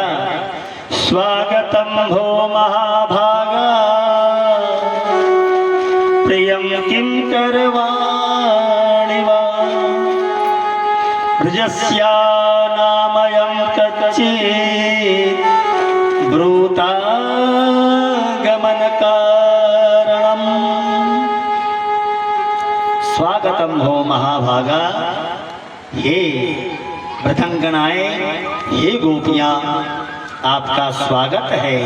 स्वागतम भो महाभागा प्रियम किम करवाणि वा ब्रजस्या नामयं कच्चित् ब्रूता गमन कारणम। स्वागतम हो महाभागा, हे व्रतंगनाएं, हे गोपियां, आपका स्वागत है,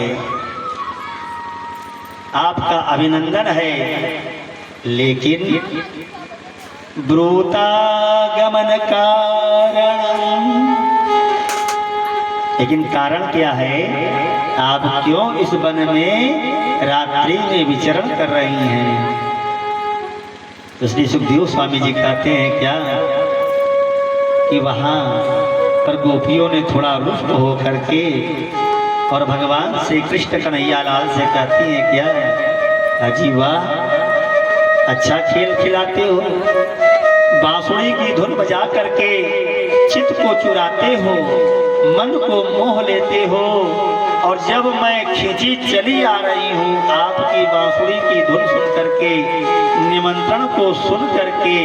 आपका अभिनंदन है। लेकिन ब्रूतागमन कारणम, लेकिन कारण क्या है? आप क्यों इस वन में रात्रि में विचरण कर रही हैं? तो श्री सुखदेव स्वामी जी कहते हैं क्या कि वहाँ पर गोपियों ने थोड़ा रुष्ट हो करके और भगवान श्री कृष्ण कन्हैया लाल से कहती हैं, क्या अजी वाह, अच्छा खेल खिलाते हो, बांसुरी की धुन बजा करके चित्त को चुराते हो, मन को मोह लेते हो, और जब मैं खींची चली आ रही हूँ आपकी बांसुरी की धुन सुन करके, निमंत्रण को सुन करके,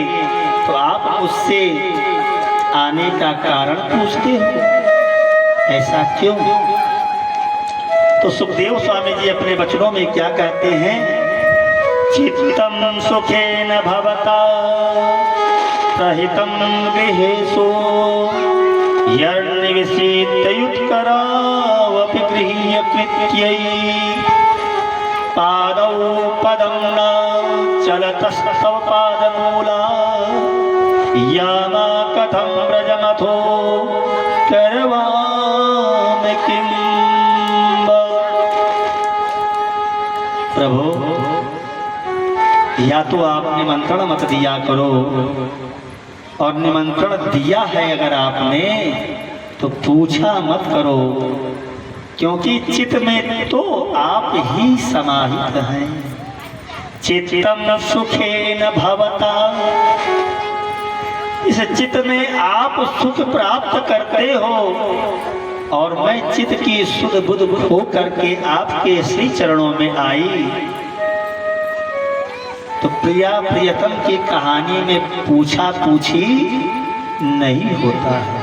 तो आप मुझसे आने का कारण पूछते हो, ऐसा क्यों? तो सुखदेव स्वामी जी अपने वचनों में क्या कहते हैं? चित्तम सुखेन भवता सहितं गृहेषु यन्निवेशितयुत्करावपि गृह्य कृत्यै पादौ पदं न चलतस्तव पादमूला यामा कथं व्रजमथो करवामि किम्। प्रभु, या तो आप निमंत्रण मत दिया करो, और निमंत्रण दिया है अगर आपने तो पूछा मत करो, क्योंकि चित्त में तो आप ही समाहित हैं। चित्तम सुखेन भवता, इस चित्त में आप सुख प्राप्त करते हो, और मैं चित्त की सुध बुध हो करके आपके श्री चरणों में आई, तो प्रिया प्रियतम की कहानी में पूछा पूछी नहीं होता है।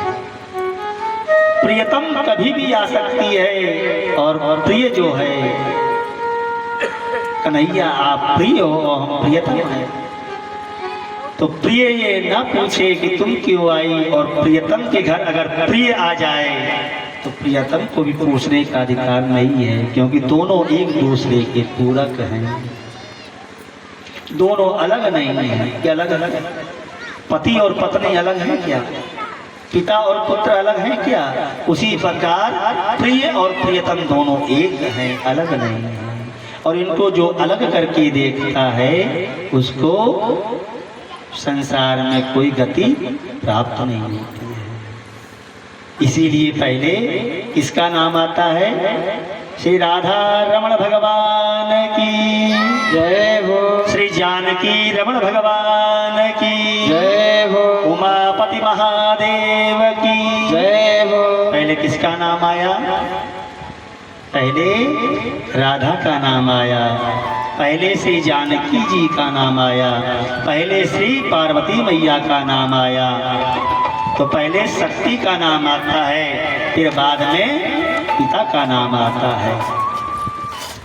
प्रियतम कभी भी आ सकती है, और प्रिय जो है कन्हैया आप प्रिय हो, हम प्रियतम हैं। तो प्रिय ये ना पूछे कि तुम क्यों आई, और प्रियतम के घर अगर प्रिय आ जाए तो प्रियतम को भी पूछने का अधिकार नहीं है, क्योंकि दोनों एक दूसरे के पूरक हैं, दोनों अलग नहीं है। क्या अलग अलग? पति और पत्नी अलग है क्या? पिता और पुत्र अलग है क्या? उसी प्रकार प्रिय और प्रियतम दोनों एक हैं, अलग नहीं है। और इनको जो अलग करके देखता है उसको संसार में कोई गति प्राप्त नहीं होती है। इसीलिए पहले किसका नाम आता है? श्री राधा रमण भगवान की जय हो, श्री जानकी रमण भगवान की जय हो, उमापति महादेव की जय हो। पहले किसका नाम आया? पहले राधा का नाम आया, पहले श्री जानकी जी का नाम आया, पहले श्री पार्वती मैया का नाम आया। तो पहले शक्ति का नाम आता है, फिर बाद में पिता का नाम आता है।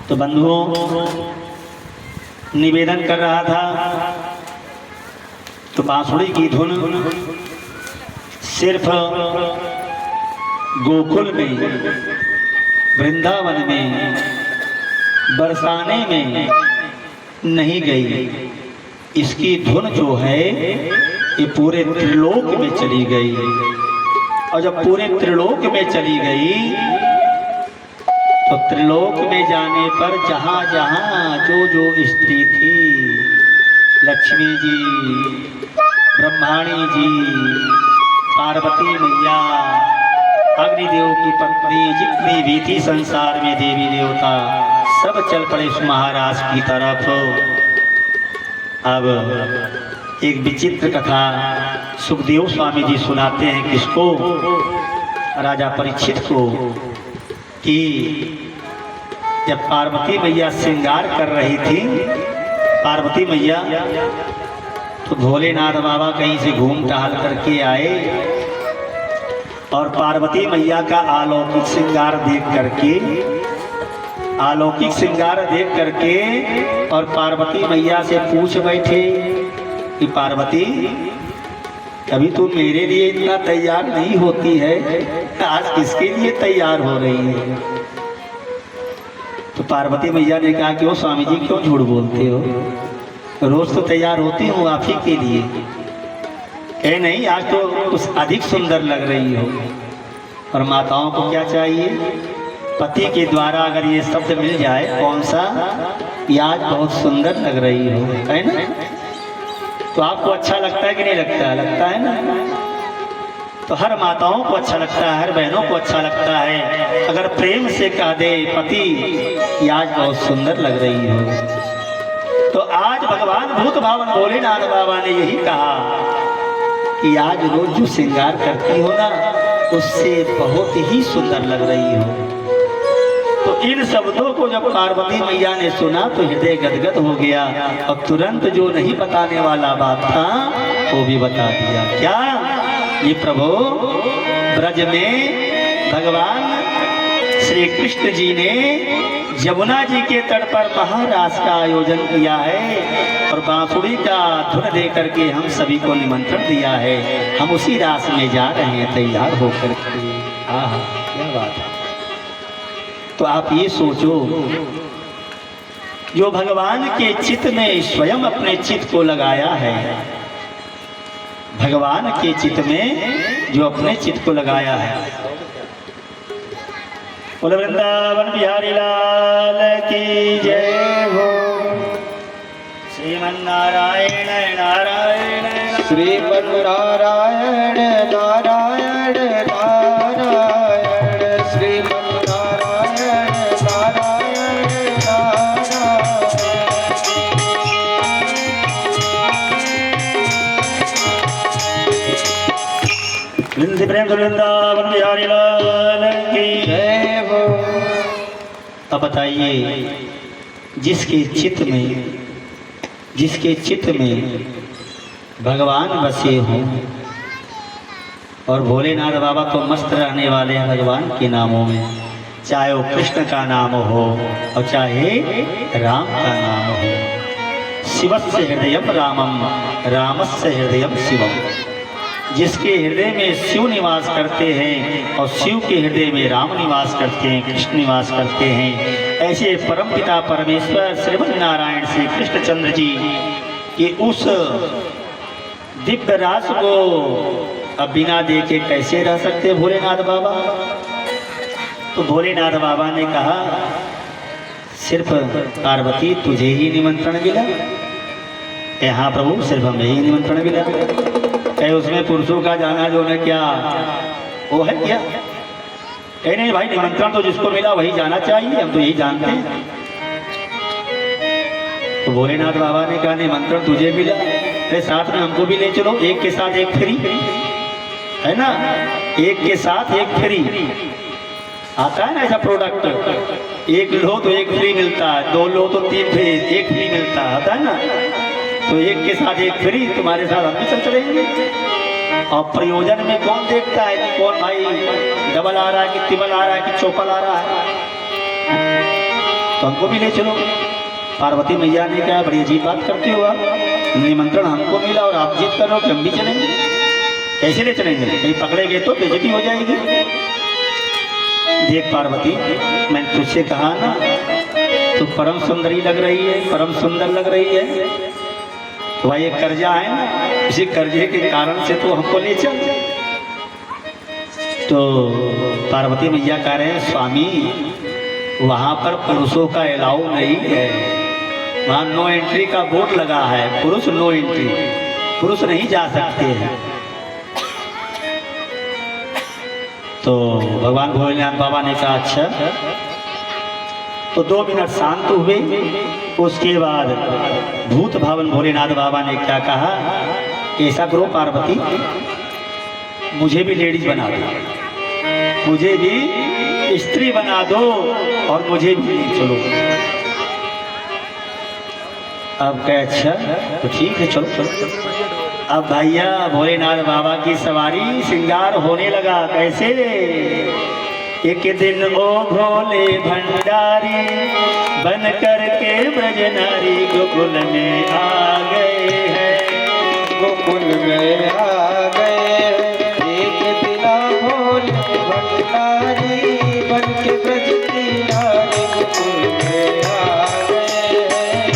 तो बंधुओं, निवेदन कर रहा था तो बांसुरी की धुन सिर्फ गोकुल में, वृंदावन में, बरसाने में नहीं गई, इसकी धुन जो है ये पूरे त्रिलोक में चली गई। और जब पूरे त्रिलोक में चली गई तो त्रिलोक में जाने पर जहाँ जहाँ जो जो स्त्री थी, लक्ष्मी जी, ब्रह्माणी जी, पार्वती मैया, अग्निदेव की पत्नी, जितनी भी थी संसार में देवी देवता, सब चल पड़े उस महाराज की तरफ। अब एक विचित्र कथा सुखदेव स्वामी जी सुनाते हैं, किसको? राजा परीक्षित को, कि जब पार्वती मैया श्रृंगार कर रही थी, पार्वती मैया, तो भोलेनाथ बाबा कहीं से घूम टहल करके आए, और पार्वती मैया का अलौकिक श्रृंगार देख करके और पार्वती मैया से पूछ बैठे कि पार्वती, कभी तुम मेरे लिए इतना तैयार नहीं होती है, आज किसके लिए तैयार हो रही है? तो पार्वती मैया ने कहा कि ओ स्वामी जी, क्यों झूठ बोलते हो? रोज तो तैयार होती हूँ आप ही के लिए। नहीं, आज तो कुछ अधिक सुंदर लग रही हो। और माताओं को क्या चाहिए? पति के द्वारा अगर ये शब्द मिल जाए, कौन सा? आज बहुत सुंदर लग रही हो, है ना? तो आपको अच्छा लगता है कि नहीं लगता? लगता है ना? तो हर माताओं को अच्छा लगता है, हर बहनों को अच्छा लगता है अगर प्रेम से कह दे पति, आज बहुत सुंदर लग रही हो। तो आज भगवान भूत भावन भोलेनाथ बाबा ने यही कहा कि आज रोज जो श्रृंगार करती हो ना, उससे बहुत ही सुंदर लग रही हो। तो इन शब्दों को जब पार्वती मैया ने सुना तो हृदय गदगद हो गया, और तुरंत जो नहीं बताने वाला बात था वो भी बता दिया। क्या? ये प्रभु ब्रज में भगवान श्री कृष्ण जी ने यमुना जी के तट पर महारास का आयोजन किया है और बांसुरी का धुन दे करके हम सभी को निमंत्रण दिया है। हम उसी रास में जा रहे हैं तैयार होकर के। आहा, क्या बात है। तो आप ये सोचो, जो भगवान के चित्त में स्वयं अपने चित्त को लगाया है, भगवान के चित्त में जो अपने चित्त को लगाया है। बोल वृंदावन बिहारी लाल की जय हो। श्रीमन्नारायण नारायण श्रीमन्नारायण नारायण नारायण श्रीमन्नारायण नारायण नारायण। वृंद प्रेम वृंदावन बिहारी लाल की जय हो। अब बताइए, जिसके चित्त में भगवान बसे हों, और भोलेनाथ बाबा तो मस्त रहने वाले हैं भगवान के नामों में, चाहे वो कृष्ण का नाम हो और चाहे राम का नाम हो। शिवस्य हृदयम रामम रामस्य हृदयम शिवम। जिसके हृदय में शिव निवास करते हैं और शिव के हृदय में राम निवास करते हैं, कृष्ण निवास करते हैं, ऐसे परमपिता परमेश्वर श्रीमन नारायण श्री कृष्णचंद्र जी कि उस दिव्य रास को अब बिना देखे कैसे रह सकते भोलेनाथ बाबा। तो भोलेनाथ बाबा ने कहा, सिर्फ पार्वती तुझे ही निमंत्रण मिला? हाँ प्रभु, सिर्फ हमें ही निमंत्रण मिला। कहे उसमें पुरुषों का जाना जो है क्या वो है क्या? कहे नहीं भाई, निमंत्रण तो जिसको मिला वही जाना चाहिए, हम तो यही जानते हैं। तो भोलेनाथ बाबा ने कहा, निमंत्रण तुझे मिला, अरे साथ में हमको भी ले चलो, एक के साथ एक फ्री है ना, एक के साथ एक फ्री आता है ना ऐसा प्रोडक्ट। एक लो तो एक फ्री मिलता है, दो लो तो तीन फ्री, एक फ्री मिलता है, आता है ना। तो एक के साथ एक फ्री, तुम्हारे साथ हम भी चल चलेंगे। और प्रयोजन में कौन देखता है कि कौन भाई डबल आ रहा है कि ट्रिपल आ रहा है कि चौपल आ रहा है। तो हमको भी ले चलो। पार्वती मैया ने कहा, बड़ी अजीब बात करते हो आप, निमंत्रण हमको मिला और आप जिद कर रहे हो कि हम भी चलेंगे। कैसे ले चलेंगे? कहीं पकड़े गए तो बेइज्जती हो जाएगी। देख पार्वती, मैंने तुझसे कहा ना, तू परम सुंदरी लग रही है, परम सुंदर लग रही है। तो भाई एक कर्जा है ना, इसी कर्जे के कारण से तो हमको ले चल। तो पार्वती मैया कह रहे हैं, स्वामी वहाँ पर पुरुषों का अलाउ नहीं है, वहाँ नो एंट्री का बोर्ड लगा है, पुरुष नो एंट्री, पुरुष नहीं जा सकते हैं। तो भगवान भोलेनाथ बाबा ने कहा, अच्छा। तो 2 मिनट शांत हुए। उसके बाद भूत भावन भोलेनाथ बाबा ने क्या कहा, ऐसा करो पार्वती, मुझे भी लेडीज बना दो, मुझे भी स्त्री बना दो और मुझे भी चलो। अब क्या, अच्छा तो ठीक है, चलो चलो। अब भैया भोलेनाथ बाबा की सवारी श्रृंगार होने लगा। कैसे? एक दिन ओ भोले भंडारी बन कर के ब्रजनारी गोकुल में आ गए हैं, गोकुल में आ गए। एक दिन भोले भंडारी बन के ब्रज की नारी गोकुल में आ गए हैं,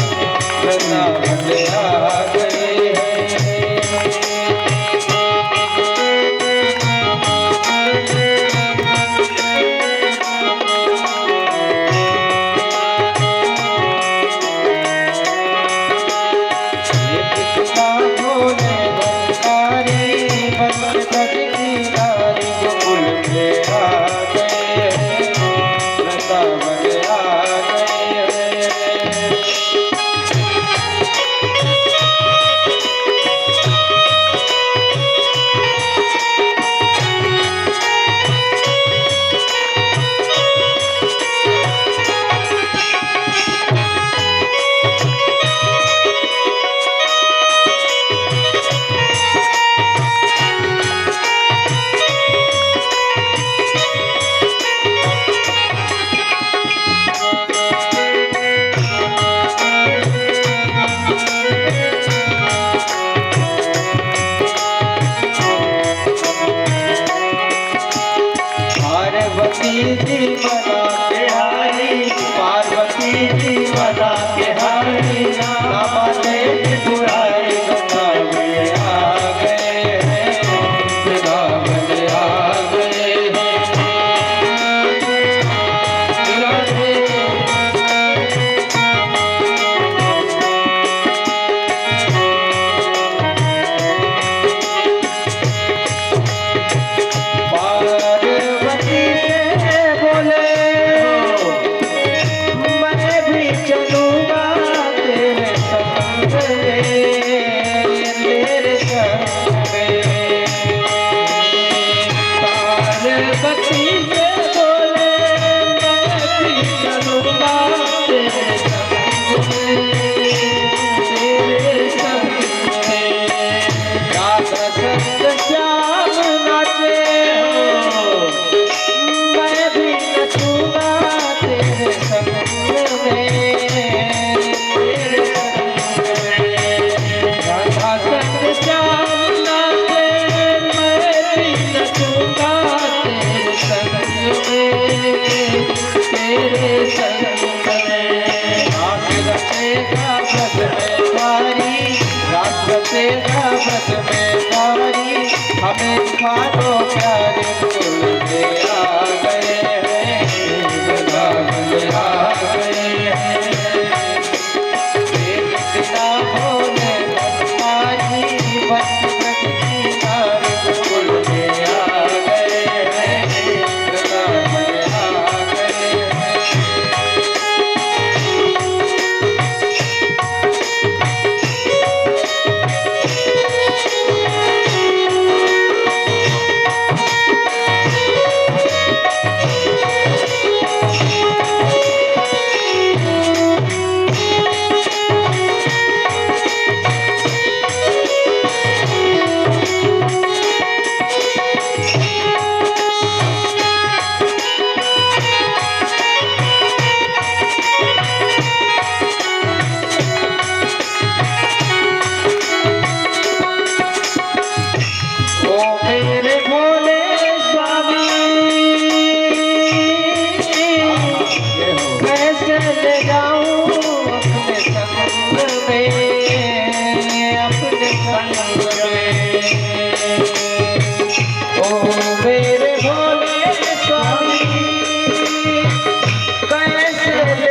वृंदावन में आ गए हैं। पार्वती जी मना के हारी, पार्वती जी मना के हारी, रामा ने बुराई बतावे आ गए हैं, वृंदावन आ गए हैं। राधे पार्वती से बोले मैं भी चलूंगा तेरे संग में, तेरे संग में। पार्वती से बोले मैं भी चलूंगा तेरे संग में, तेरे संग में। राधा संग श्याम नाचे मैं भी नचूंगा तेरे संग में, तेरे संग में। राधा संग श्याम नाचे मैं भी नचूंगा तेरे संग में, तेरे संग में। रास रचेगा व्रत में भारी, रास रचेगा व्रत में भारी, हमें दिखा दो प्यार